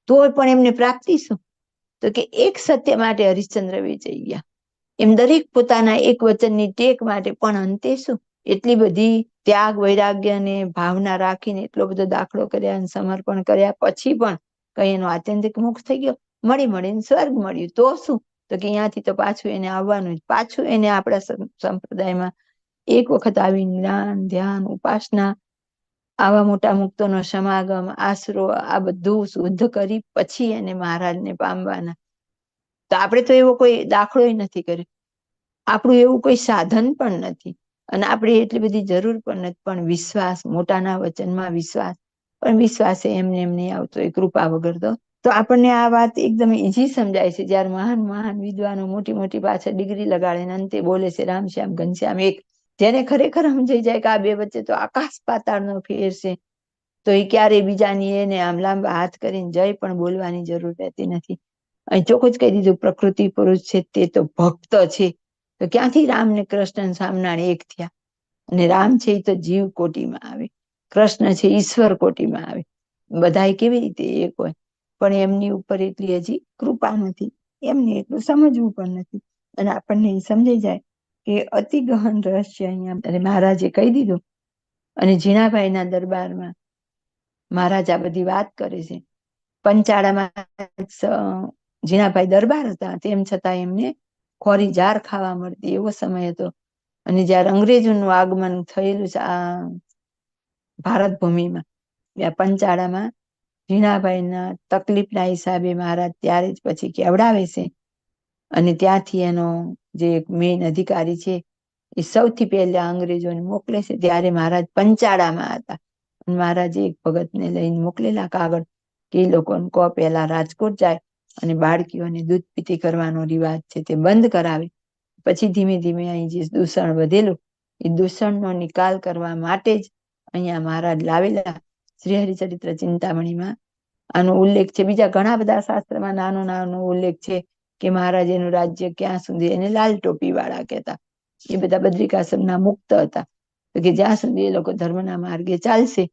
તોય પણ એમને પ્રાપ્તિ શું? તો કે એક સત્ય માટે હરિશ્ચંદ્ર વેચાઈ ગયા. એમ દરેક પોતાના એક વચનની ટેક માટે, પણ અંતે શું? એટલી બધી ત્યાગ વૈરાગ્ય અને ભાવના રાખીને એટલો બધો દાખલો કર્યા અને સમર્પણ કર્યા પછી પણ કઈ એનો આત્યંતિક મોક્ષ થઈ ગયો? મળીને સ્વર્ગ મળ્યું તો શું? તો કે અહીંયાથી તો પાછું એને આવવાનું જ. પાછું એને આપણા સંપ્રદાયમાં એક વખત આવી જ્ઞાન, ધ્યાન, ઉપાસના, આવા મોટા મુક્તોનો સમાગમ, આશરો, આ બધું શુદ્ધ કરી પછી એને મહારાજને પામવાના. તો આપણે તો એવો કોઈ દાખલો નથી કર્યો, આપણું એવું કોઈ સાધન પણ નથી, અને આપણે એટલી બધી જરૂર પણ નથી. પણ વિશ્વાસ, મોટાના વચનમાં વિશ્વાસ, પણ વિશ્વાસ એમને એમ નહીં આવતો, એ કૃપા વગર તો તો આપણને આ વાત એકદમ ઈઝી સમજાય છે. જ્યારે મહાન મહાન વિદ્વાનો મોટી મોટી પાછળ ડિગ્રી લગાડે ને અંતે બોલે છે રામ શ્યામ ઘનશ્યામ એક. જેને ખરેખર સમજાઈ જાય કે આ બે વચ્ચે તો આકાશ પાતાળનો ફેર છે, તો એ ક્યારેય બીજાની એને આમ લાંબા હાથ કરીને જય પણ બોલવાની જરૂર રહેતી નથી. અહીં ચોખ્ખું જ કહી દીધું, પ્રકૃતિ પુરુષ છે તે તો ભક્ત છે. તો ક્યાંથી રામ ને કૃષ્ણ સામનાળ એક થયા? અને રામ છે એ તો જીવ કોટીમાં આવે, કૃષ્ણ છે ઈશ્વર કોટીમાં આવે. બધાય કેવી રીતે એક હોય? પણ એમની ઉપર એટલી હજી કૃપા નથી, એમને એટલું સમજવું પણ નથી. અને આપણને એ સમજાઈ જાય કે અતિ ગહન રહસ્ય અહીંયા મહારાજે કહી દીધું. અને ઝીણાભાઈના દરબારમાં મહારાજ આ બધી વાત કરે છે. પંચાળામાં ઝીણાભાઈ દરબાર હતા, તેમ છતાં એમને ખોરી જાર ખાવા મળતી એવો સમય હતો. અને જયારે અંગ્રેજોનું આગમન થયેલું છે આ ભારત ભૂમિમાં, પંચાળામાં ઝીણાભાઈના તકલીફના હિસાબે મહારાજ ત્યારે જ પછી કેવડાવે છે. અને ત્યાંથી એનો જે મેઇન અધિકારી છે એ સૌથી પહેલા અંગ્રેજોને મોકલે છે. ત્યારે મહારાજ પંચાળામાં હતા. મહારાજે એક ભગતને લઈને મોકલેલા કાગળ કે એ લોકોને કહો પહેલા રાજકોટ જાય અને બાળકીઓને દૂધ પીતી કરવાનો રિવાજ છે તે બંધ કરાવે. પછી ધીમે ધીમે અહીં જે દૂષણ વધેલું એ દૂષણનો નિકાલ કરવા માટે જ અહીંયા મહારાજ લાવેલા. શ્રી હરિચરિત્ર ચિંતામણીમાં આનો ઉલ્લેખ છે. બીજા ઘણા બધા શાસ્ત્રમાં નાનો નાનો ઉલ્લેખ છે કે મહારાજેનું રાજ્ય ક્યાં સુધી, એને લાલ ટોપી વાળા કહેતા, એ બધા બદ્રિકાશ્રમના મુક્ત હતા. તો કે જ્યાં સુધી એ લોકો ધર્મના માર્ગે ચાલશે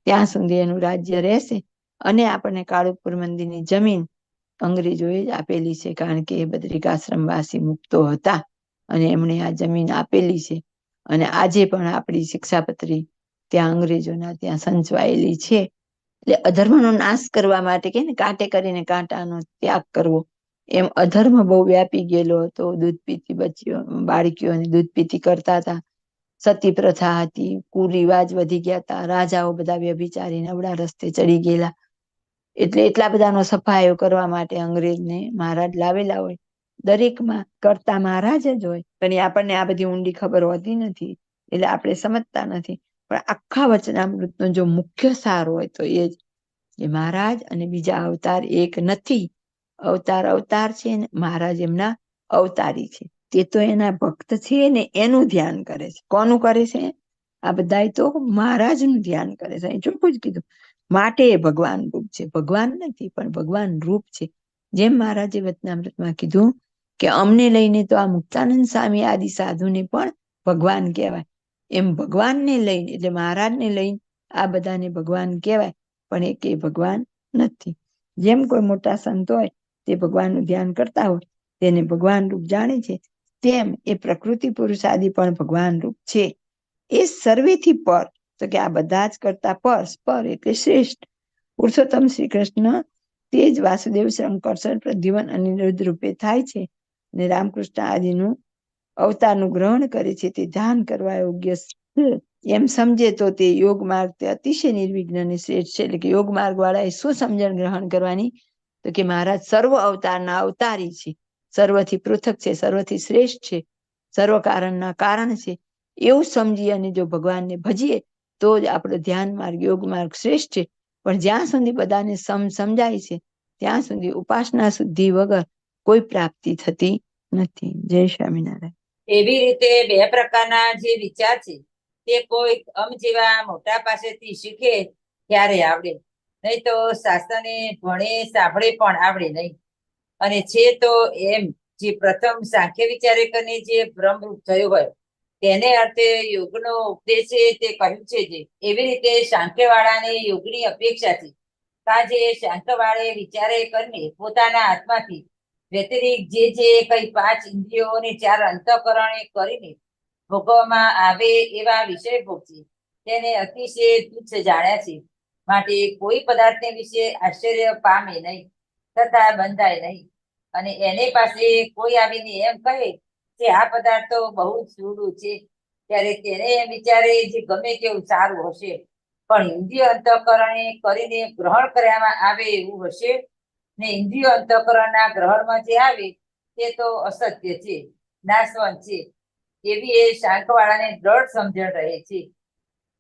ત્યાં સુધી એનું રાજ્ય રહેશે. અને આપણને કાળુપુર મંદિરની જમીન અંગ્રેજોએ જ આપેલી છે, કારણ કે એ બદ્રિકાશ્રમવાસી મુક્તો હતા અને એમણે આ જમીન આપેલી છે. અને આજે પણ આપણી શિક્ષાપત્રી ત્યાં અંગ્રેજોના ત્યાં સંચવાયેલી છે. એટલે અધર્મનો નાશ કરવા માટે કે ને કાંટે કરીને કાંટાનો ત્યાગ કરવો, એમ અધર્મ બહુ વ્યાપી ગયેલો હતો. દૂધ પીતી બાળકીઓને દૂધ પીતી કરતા હતા, સતી પ્રથા હતી, કુરિવાજ વધી ગયા હતા, રાજાઓ બધા વ્યભિચારી નવડા રસ્તે ચડી ગયેલા. એટલે એટલા બધાનો સફાયો કરવા માટે અંગ્રેજને મહારાજ લાવેલા હોય. દરેકમાં કરતા મહારાજ જ હોય, પણ આપણને આ બધી ઊંડી ખબર હોતી નથી, એટલે આપણે સમજતા નથી. પણ આખા વચનામૃતનો જો મુખ્ય સાર હોય તો એ જ કે મહારાજ અને બીજા અવતાર એક નથી. અવતાર અવતાર છે ને મહારાજ એમના અવતારી છે. તે તો એના ભક્ત છે ને એનું ધ્યાન કરે છે. કોનું કરે છે? આ બધા તો મહારાજનું ધ્યાન કરે છે. ચોખ્ખું જ કીધું, માટે એ ભગવાન રૂપ છે. ભગવાન નથી પણ ભગવાન રૂપ છે. જેમ મહારાજે વચનામૃતમાં કીધું કે અમને લઈને તો આ મુક્તાનંદ સ્વામી આદિ સાધુને પણ ભગવાન કહેવાય. એમ ભગવાનને લઈને એટલે મહારાજને લઈને આ બધાને ભગવાન કહેવાય, પણ એ કે ભગવાન નથી. જેમ કોઈ મોટા સંત હોય તે ભગવાનનું ધ્યાન કરતા હોય તેને ભગવાન રૂપ જાણે છે, તેમ એ પ્રકૃતિ પુરુષ આદિ પણ ભગવાન રૂપ છે. એ સર્વેથી પર, તો કે આ બધા જ કરતા પર એટલે શ્રેષ્ઠ. પુરુષોત્તમ શ્રી કૃષ્ણ તે જ વાસુદેવ, શંકર, પ્રદ્યુમન અને અનિરુદ્ધ રૂપે થાય છે. અને રામકૃષ્ણ આદિનું અવતારનું ગ્રહણ કરે છે. તે ધ્યાન કરવા યોગ્ય છે. એમ સમજે તો તે યોગ માર્ગ તે અતિશય નિર્વિઘ્ન અને શ્રેષ્ઠ છે. એટલે કે યોગ માર્ગ વાળા એ શું સમજણ ગ્રહણ કરવાની? તો કે મહારાજ સર્વ અવતારના અવતારી છે, સર્વથી પૃથક છે, સર્વથી શ્રેષ્ઠ છે, સર્વ કારણના કારણ છે. એવું સમજી અને જો ભગવાનને ભજીએ તો જ આપણો ધ્યાન માર્ગ, યોગ માર્ગ શ્રેષ્ઠ છે. પણ જ્યાં સુધી બધાને સમજાય છે ત્યાં સુધી ઉપાસના શુદ્ધિ વગર કોઈ પ્રાપ્તિ થતી નથી. જય સ્વામિનારાયણ. એવી રીતે બે પ્રકારના જે વિચાર છે તે કોઈ જેવા મોટા પાસેથી શીખે ત્યારે આવડે, નહીં તો શાસ્ત્રને ભણે સાંભળે પણ આવડે નહીં. અને છે તો એમ જે પ્રથમ સાંખ્ય વિચારકને જે બ્રહ્મરૂપ થયું હોય તેને અર્થે યોગનો ઉપદેશ છે તે કહ્યું છે. જે એવી રીતે સાંખ્યવાળાને યોગની અપેક્ષા છે. જે શાંતવાળે વિચારે કરીને પોતાના આત્માથી વ્યતિરિક્ત જે કઈ 5 ઇન્દ્રિયો અને 4 અંતઃકરણે કરીને ભોગવવામાં આવે એવા વિષય ભોગ છે તેને અતિશય તુચ્છ જાણ્યા છે. માટે કોઈ પદાર્થને વિશે આશ્ચર્ય પામે નહીં તથા બંધાય નહીં. અને એને પાસે કોઈ આવીને એમ કહે કે આ પદાર્થ તો બહુ સૂડું છે, ત્યારે તેને એમ વિચારે જે ગમે તેવું સારું હશે, પણ ઇન્દ્રિય અંતઃકરણે કરીને ગ્રહણ કરવામાં આવે એવું હશે ને ઇન્દ્રિય અંતઃકરણના ગ્રહણમાં જે આવે તે તો અસત્ય છે, નાશવંત છે. એવી એ શાંતવાળાને દ્રઢ સમજણ રહે છે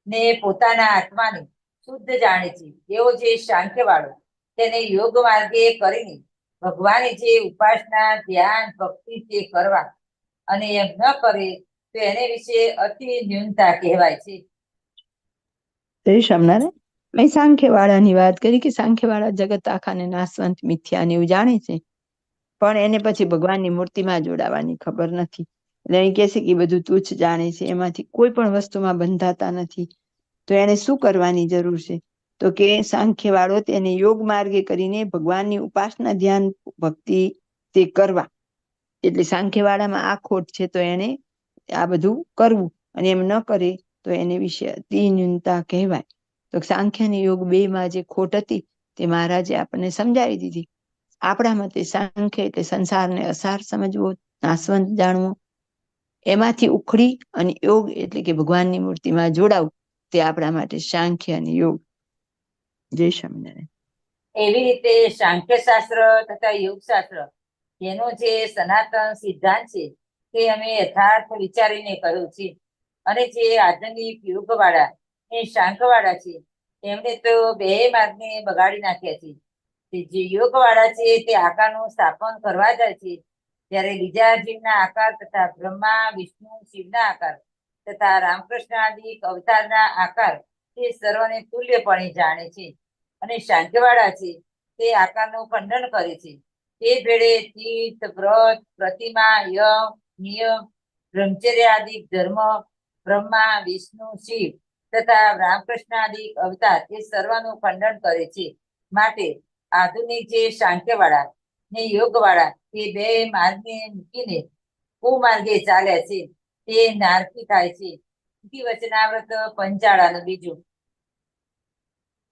ને પોતાના આત્માને શુદ્ધ જાણે છે. એવો જે શાંખ્યવાળો તેને યોગ માર્ગે કરીને ભગવાનની જે ઉપાસના ધ્યાન ભક્તિ તે કરવા, અને એમ ન કરે તો એને વિશે અતિ ન્યૂનતા કહેવાય છે. જય સ્વામિનારાયણ. મેં સાંખ્યવાળાની વાત કરી કે સાંખ્યવાળા જગત આખાને નાશવંત મિથ્યા ને એવું જાણે છે, પણ એને પછી ભગવાનની મૂર્તિમાં જોડાવાની ખબર નથી. એટલે એ કહે છે કે બધું તુચ્છ જાણે છે, એમાંથી કોઈ પણ વસ્તુમાં બંધાતા નથી. તો એને શું કરવાની જરૂર છે? તો કે સાંખ્યવાળો તેને યોગ માર્ગે કરીને ભગવાનની ઉપાસના ધ્યાન ભક્તિ તે કરવા. એટલે સાંખ્યવાળામાં આ ખોટ છે, તો એને આ બધું કરવું, અને એમ ન કરે તો એને વિશે અતિ ન્યૂનતા કહેવાય. તો સાંખ્ય અને યોગ બે માં જે ખોટ હતી તે મહારાજે આપણને સમજાવી દીધી. આપણા મતે સાંખ્ય એટલે સંસારને અસાર સમજવો, નાશવંત જાણવો, એમાંથી ઉખડી, અને યોગ એટલે કે ભગવાનની મૂર્તિમાં જોડાવું, તે આપણા માટે સાંખ્ય અને યોગ. જય સ્વામિનારાયણ. એવી રીતે સાંખ્ય શાસ્ત્ર તથા યોગ શાસ્ત્ર એનો જે સનાતન સિદ્ધાંત છે તે અમે યથાર્થ વિચારીને કહ્યું છે. અને જે આધુનિક યુગ વાળા એ શાંખ વાળા છે, એમને તો બે માર્ગને બગાડી નાખ્યા છે. જે યોગ વાળા છે તે આકારનું સ્થાપન કરવા જાય છે, જ્યારે બીજા જીવના આકાર તથા બ્રહ્મા વિષ્ણુ શિવના આકાર તથા રામકૃષ્ણ આદિ અવતારના આકાર તે સર્વને તુલ્યપણે જાણે છે. અને શાંતિવાળા છે તે આકારનું ખંડન કરે છે. તે ભેળે તીર્થ વ્રત પ્રતિમા યમ નિયમ બ્રહ્મચર્ય આદિ ધર્મ બ્રહ્મા વિષ્ણુ શિવ તથા રામકૃષ્ણ આદિ અવતાર એ સર્વનું ખંડન કરે છે. માટે આધુનિક જે સાંખ્યવાળા ને યોગવાળા તે બે માર્ગને મૂકીને કુમાર્ગે ચાલ્યા છે, તે નારકી થાય છે. વચનાવ્રત પંચાળાનું બીજું.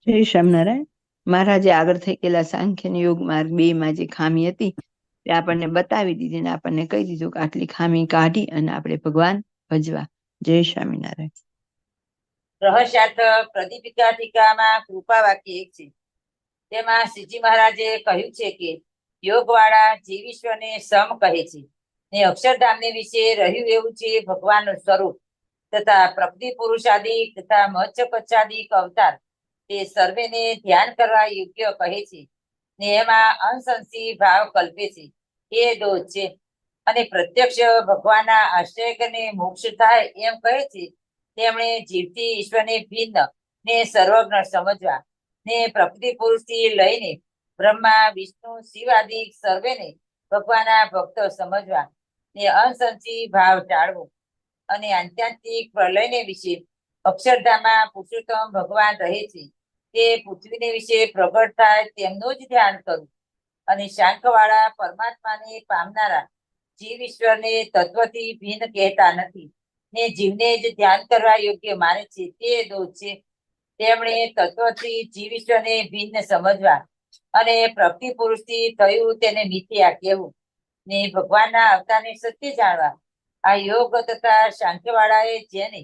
જય સ્વામિનારાયણ. મહારાજે આગળ થઈ ગયેલા સાંખ્ય અને યોગ માર્ગ બે માં જે ખામી હતી તે આપણને બતાવી દીધી, ને આપણને કહી દીધું કે આટલી ખામી કાઢી અને આપણે ભગવાન ભજવા. જય સ્વામિનારાયણ. રહસ્યાર્થ પ્રદીપિકા ટીકામાં કૃપા વાક્ય એક છે. તેમાં શ્રીજી મહારાજે કહ્યું છે કે યોગવાળા જીવ ઈશ્વરને સમ કહે છે, ને અક્ષરધામને વિશે રહ્યું એવું છે ભગવાનનું સ્વરૂપ તથા પ્રકૃતિ પુરુષાદિક તથા મત્સ્ય અવતાર તે સર્વેને ધ્યાન કરવા યોગ્ય કહે છે, ને એમાં અંશંશી ભાવ કલ્પે છે. એ દોષ છે. અને પ્રત્યક્ષ ભગવાનના આશ્રય કરીને મોક્ષ થાય એમ કહે છે, તેમણે જીવથી ઈશ્વરને ભિન્ન ને સર્વજ્ઞ સમજવા, ને પ્રકૃતિ પુરુષથી લઈને બ્રહ્મા વિષ્ણુ શિવ આદિ સર્વેને ભગવાનના ભક્તો સમજવા, ને અંશંશી ભાવ ટાળવો. અને આત્યંતિક પ્રલયને વિશે અક્ષરધામમાં પુરુષોત્તમ ભગવાન રહે છે, તે પૃથ્વીને વિશે પ્રગટ થાય તેમનું જ ધ્યાન કરવું. અને શાંખવાળા પરમાત્માને પામનારા જીવ ઈશ્વરને તત્વથી ભિન્ન કહેતા નથી, ને જીવને જ ધ્યાન કરવા યોગ્ય માને છે, તે દોષ છે. તેમણે તત્વથી જીવ ઈશ્વરને ભિન્ન સમજવા, અને પ્રકૃતિ પુરુષથી થયું તેને મિથ્યા કહેવું, ને ભગવાનના અવતારને સત્ય જાણવા. આ યોગ તથા શાંતિવાળાએ જેને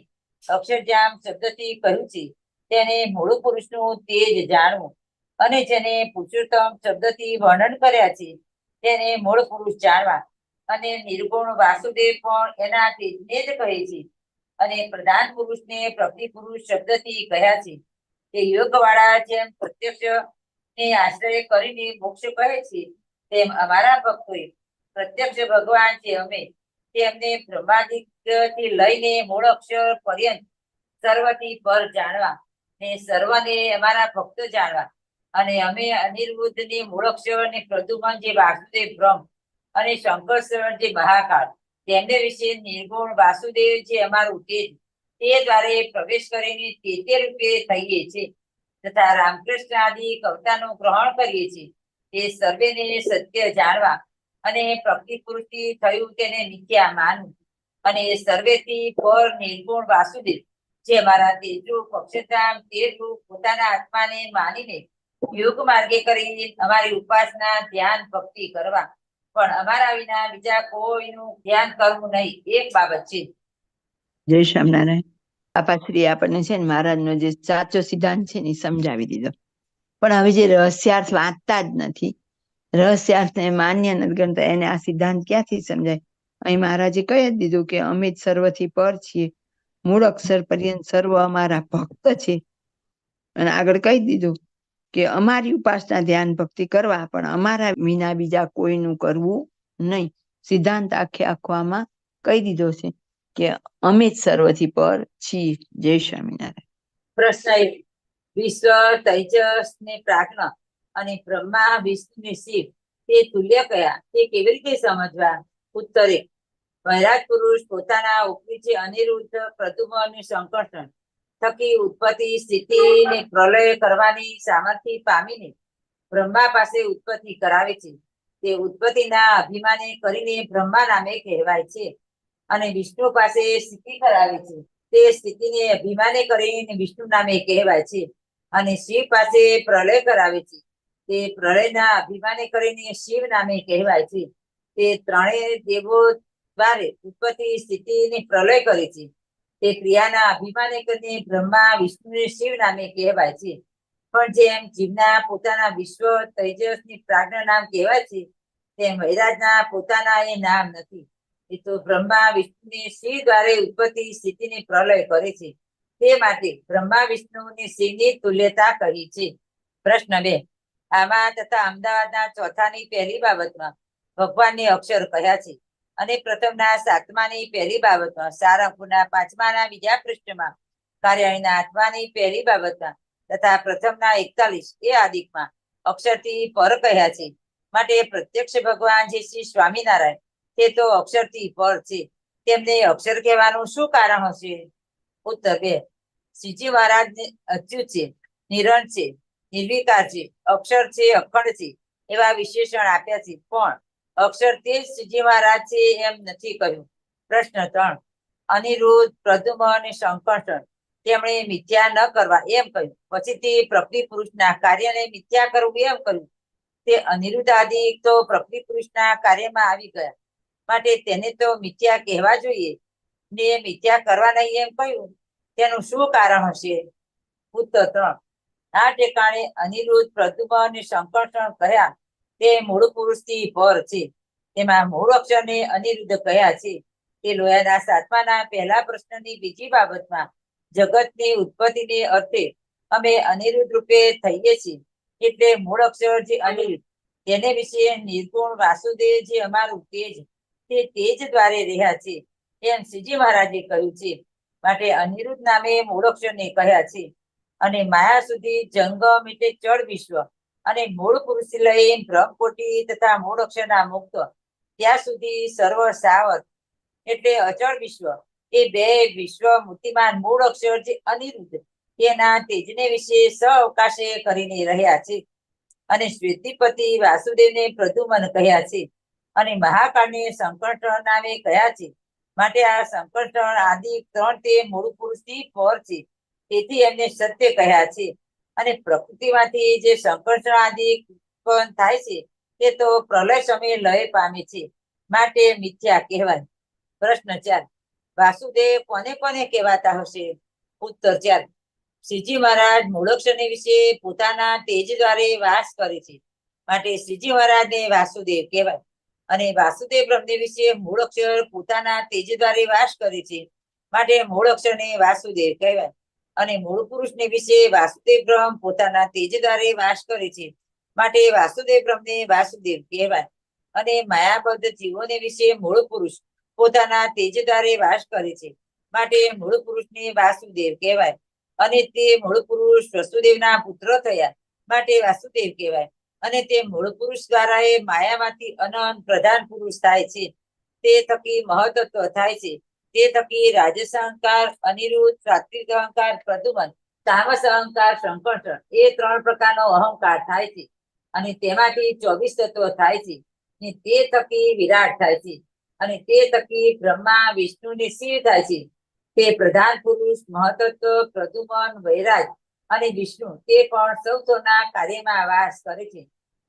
અક્ષરધામ શબ્દથી કહ્યું છે તેને મૂળ પુરુષનું તેજ જાણવું, અને જેને પુરુષોત્તમ શબ્દથી વર્ણન કર્યા છે તેને મૂળ પુરુષ જાણવા. અને નિર્ગુણ વાસુદેવ પણ એના તેજને જ કહે છે, અને પ્રધાન પુરુષને પ્રકૃતિ પુરુષ શબ્દથી કહ્યા છે. તે યોગવાળા જેમ પ્રત્યક્ષ ને આશ્રય કરીને મોક્ષ કહે છે, તેમ અમારા ભક્તોએ પ્રત્યક્ષ ભગવાન છે અમે તેમને બ્રહ્માદિક થી લઈને મૂળ અક્ષર પર્યંત સર્વથી પર જાણવા, ને સર્વને અમારા ભક્તો જાણવા. અને અમે અનિર્વૃદ્ધ ની મૂળ અક્ષર ને પ્રદુમન જે વાસુદેવ બ્રહ્મ અને શંકર જે મહાકાળ તેમને વિશે નિર્ગુણ વાસુદેવ જે અમારું તેજ તે દ્વારે પ્રવેશ કરીને તે રૂપે થઈએ છીએ, તથા રામકૃષ્ણ આદિ કવિતાનું ગ્રહણ કરીએ છીએ. તે સર્વેને સત્ય જાણવા, અને પ્રકૃતિ પુરુષથી થયું તેને મિથ્યા માનવું. અને સર્વેથી પર નિર્ગુણ વાસુદેવ જે અમારા તેજરૂપ અક્ષરધામ તે રૂપ પોતાના આત્માને માનીને યોગ માર્ગે કરીને અમારી ઉપાસના ધ્યાન ભક્તિ કરવા, પણ અમારા વિના બીજા કોઈનું ધ્યાન કરવું નહીં, એક બાબત છે. જય સ્વામિનારાયણ. બાપાશ્રી આપણને છે ને મહારાજનો જે સાચો સિદ્ધાંત છે ને સમજાવી દીધો, પણ હવે જે રહસ્યાર્થ વાંચતા જ નથી, રહસ્યાર્થને માન્ય નથી ગણતા, એને આ સિદ્ધાંત ક્યાંથી સમજાય? અહીં મહારાજે કહી જ દીધું કે અમે જ સર્વથી પર છીએ, મૂળ અક્ષર પર્યંત સર્વ અમારા ભક્ત છે. અને આગળ કહી દીધું કે અમારી ઉપાસના ધ્યાન ભક્તિ કરવા, પણ અમારા વિના બીજા કોઈનું કરવું નહીં. સિદ્ધાંત આખો આમાં કહી દીધો છે કે અમે જ સર્વથી પર છીએ. જય સ્વામિનારાયણ. પ્રશ્ન 1. વિશ્વ, તૈજસ ને પ્રાજ્ઞ અને બ્રહ્મા, વિષ્ણુ ને શિવ તે તુલ્ય કયા, તે કેવી રીતે સમજવા? ઉત્તર 1. વૈરાગ પુરુષ પોતાના ઉપરી છે અનિરુદ્ધ, પ્રદ્યુમ્ન અને સંકર્ષણ થકી ઉત્પત્તિ, સ્થિતિ ને પ્રલય કરવાની સામર્થ્ય પામીને બ્રહ્મા પાસે ઉત્પત્તિ કરાવે છે. તે ઉત્પત્તિના અભિમાને કરીને બ્રહ્મા નામે કહેવાય છે. અને વિષ્ણુ પાસે સ્થિતિ કરાવે છે. તે સ્થિતિને અભિમાને કરીને વિષ્ણુ નામે કહેવાય છે. અને શિવ પાસે પ્રલય કરાવે છે. તે પ્રલયના અભિમાને કરીને શિવ નામે કહેવાય છે. તે ત્રણેય દેવો દ્વારે ઉત્પત્તિ, સ્થિતિ ને પ્રલય કરે છે. તે ક્રિયાના અભિમાને કરીને બ્રહ્મા, વિષ્ણુ ને શિવ નામે કહેવાય છે. પણ જેમ જીવના પોતાના વિશ્વ, તૈજસ ની પ્રાજ્ઞ નામ કહેવાય છે, તેમ વૈરાજના પોતાના એ નામ નથી. એ તો બ્રહ્મા, વિષ્ણુ ને શિવ દ્વારે ઉત્પત્તિ, સ્થિતિ ને પ્રલય કરે છે. તે માટે બ્રહ્મા, વિષ્ણુ ને શિવની તુલ્યતા કહી છે. પ્રશ્ન 2. આમાં તથા અમદાવાદના ચોથાની પહેલી બાબતમાં ભગવાનને અક્ષર કહ્યા છે. અને પ્રથમના 7માની પહેલી બાબતમાં, સારંગપુરના 5માના બીજા પૃષ્ઠમાં, કાર્યાણીના 8માની પહેલી બાબતમાં તથા પ્રથમના 41 એ આદિકમાં અક્ષરથી પર કહ્યા છે. માટે પ્રત્યક્ષ ભગવાન જે શ્રી સ્વામિનારાયણ તે તો અક્ષરથી પર છે. તેમને અક્ષર કહેવાનું શું કારણ હશે? ઉત્તર 2. શ્રીજી મહારાજ અચ્યુત છે, નિરંત છે, નિર્વિકાર છે, અક્ષર છે, અખંડ છે એવા વિશેષણ આપ્યા છે. પણ અક્ષર તે જ શ્રીજી મહારાજ છે એમ નથી કહ્યું. પ્રશ્ન 3. અનિરુદ્ધ, પ્રદ્યુમ્ન અને સંકર્ષણ તેમણે મિથ્યા ન કરવા એમ કહ્યું. પછીથી પ્રકૃતિ પુરુષના કાર્યને મિથ્યા કરવું એમ કહ્યું. તે અનિરુદ્ધ આદિ તો પ્રકૃતિ પુરુષના કાર્યમાં આવી ગયા, માટે તેને તો મિથ્યા કહેવા જોઈએ ને મિથ્યા કરવા નહીં એમ કહ્યું. તેનું શું કારણ હશે? ઉત્તર 3. આ ઠેકાણે અનિરુદ્ધ, પ્રદ્યુમ્ન અને સંકર્ષણ કહ્યા તે મૂળ પુરુષથી પર છે. તેમાં મૂળ અક્ષરને અનિરુદ્ધ કહ્યા છે. તે લોયાના 7માના પહેલા પ્રશ્નની બીજી બાબતમાં જગતની ઉત્પત્તિને અર્થે અમે અનિરુદ્ધ રૂપે થઈએ છીએ. એટલે મૂળ અક્ષર જે અનિરુદ્ધ તેને વિશે નિર્ગુણ વાસુદેવ જે અમારું તેજ તે તેજ દ્વારે રહ્યા છે એમ શ્રીજી મહારાજે કહ્યું છે. માટે અનિરુદ્ધ નામે મૂળ અક્ષરને કહ્યા છે. અને માયા સુધી જંગમ એટલે ચડ વિશ્વ અને મૂળ પુરુષ લઈ બ્રહ્મકોટી તથા મૂળ અક્ષરના મુક્ત ત્યાં સુધી સર્વ સાવર એટલે અચળ વિશ્વ એ બે વિશ્વ મૂર્તિમાન મૂળ અક્ષર જે અનિરુદ્ધ તેના તેજને વિશે સઅવકાશે કરીને રહ્યા છે. અને શ્વેતિપતિ વાસુદેવને પ્રદ્યુમ્ન કહ્યા છે. અને મહાકાળને સંકર્ષણ નામે કહ્યા છે. માટે આ સંકર્ષણ આદિ ત્રણ તે મૂળ પુરુષથી પર છે. તેથી એમને સત્ય કહ્યા છે. અને પ્રકૃતિમાંથી જે સંકર્ષણ આદિ ઉત્પન્ન થાય છે તે તો પ્રલય સમયે લય પામે છે, માટે મિથ્યા કહેવાય. પ્રશ્ન 4. વાસુદેવ કોને કોને કહેવાતા હશે? ઉત્તર 4. શ્રીજી મહારાજ મૂળક્ષરને વિશે પોતાના તેજ દ્વારે વાસ કરે છે, માટે શ્રીજી મહારાજને વાસુદેવ કહેવાય. અને વાસુદેવ બ્રહ્મને વિશે મૂળ અક્ષર પોતાના તેજ દ્વારે વાસ કરે છે, માટે મૂળ અક્ષરને વાસુદેવ કહેવાય. અને મૂળ પુરુષને વિશે વાસુદેવ બ્રહ્મ પોતાના તેજ દ્વારે વાસ કરે છે, માટે વાસુદેવ બ્રહ્મને વાસુદેવ કહેવાય. અને માયાબદ્ધ જીવોને વિશે મૂળ પુરુષ પોતાના તેજ દ્વારે વાસ કરે છે, માટે મૂળ પુરુષને વાસુદેવ કહેવાય. અને તે મૂળ પુરુષ વસુદેવના પુત્ર થયા, માટે વાસુદેવ કહેવાય. અને તે મૂળ પુરુષ દ્વારા એ માયામાંથી અનંત પ્રધાન પુરુષ થાય છે. તે થકી મહતત્વ થાય છે. તે થકી રાજસ અહંકાર અનિરુદ્ધ, સાત્વિક અહંકાર પ્રદ્યુમ્ન, તામસ અહંકાર સંકર્ષણ એ 3 પ્રકારનો અહંકાર થાય છે. અને તેમાંથી 24 તત્વ થાય છે. ને તે થકી વિરાટ થાય છે. અને તે થકી બ્રહ્મા, વિષ્ણુ ને શિવ થાય છે. તે પ્રધાન પુરુષ, મહતત્વ, પ્રદ્યુમ્ન, વૈરાજ અને વિષ્ણુ તે પણ સૌના કાર્યમાં વાસ કરે છે,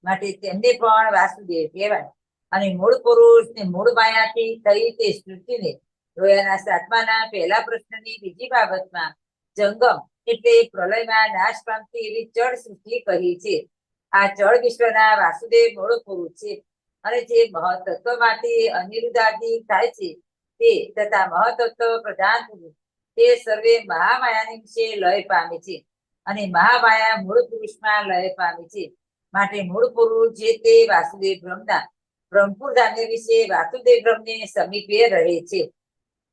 માટે તેમને પણ વાસુદેવ કહેવાય. અને મૂળ પુરુષ ને મૂળ માયાથી થઈ તે સૃષ્ટિને લોયાના 7માના પહેલા પ્રશ્નની બીજી બાબતમાં જંગમ એટલે પ્રલયમાં નાશ પામતી એવી જળ સૃષ્ટિ કહી છે. આ જળ વિશ્વના વાસુદેવ મૂળ પુરુષ છે. અને જે મહતત્વમાંથી અનિરુદ્ધાદિ થાય છે તે તથા મહતત્વ પ્રધાન પુરુષ તે સર્વે મહામાયાની વિશે લય પામે છે. અને મહામાયા મૂળ પુરુષમાં લય પામે છે. માટે મૂળ પુરુષ જે તે વાસુદેવ બ્રહ્મના બ્રહ્મપુર ધાન્ય વિશે વાસુદેવ બ્રહ્મને સમીપે રહે છે.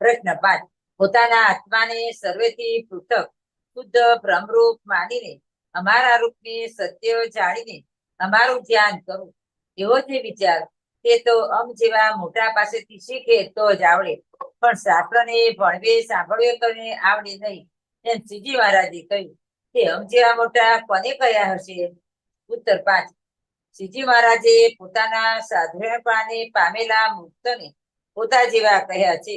પ્રશ્ન 5. પોતાના આત્માને સર્વેથી પૃથક શુદ્ધ બ્રહ્મરૂપ માનીને અમારા રૂપને સત્ય જાણીને અમારું ધ્યાન કરવું, એવો જે વિચાર તે તો અમ જેવા મોટા પાસેથી શીખે તો જ આવડે, પણ શાસ્ત્રને ભણવે સાંભળવે કરીને આવડે નહીં, એમ શ્રીજી મહારાજે કહ્યું. તે અમ જેવા મોટા કોને કહ્યા હશે? ઉત્તર 5. શ્રીજી મહારાજે પોતાના સાધારણપણાને પામેલા મુક્તને પોતા જેવા કહ્યા છે.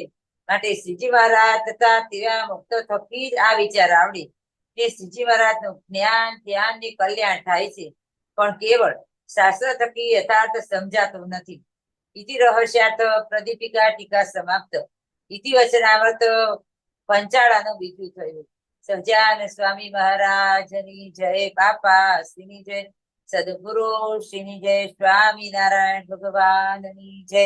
માટે શ્રીજી મહારાજ તથા તેવા મુક્ત થકી જ આ વિચાર આવડે કે શ્રીજી મહારાજનું જ્ઞાન ધ્યાન ને કલ્યાણ થાય છે, પણ કેવળ શાસ્ત્ર થકી યથાર્થ સમજાતું નથી. ઇતિ રહસ્યાર્થ પ્રદીપિકા ટીકા સમાપ્ત. ઇતિ વચનામૃત પંચાળાનું બીજું થયું. સહજાનંદ સ્વામી મહારાજની જય. બાપા શ્રીની જય. સદગુરુ શ્રીની જય. સ્વામિનારાયણ ભગવાનની જય.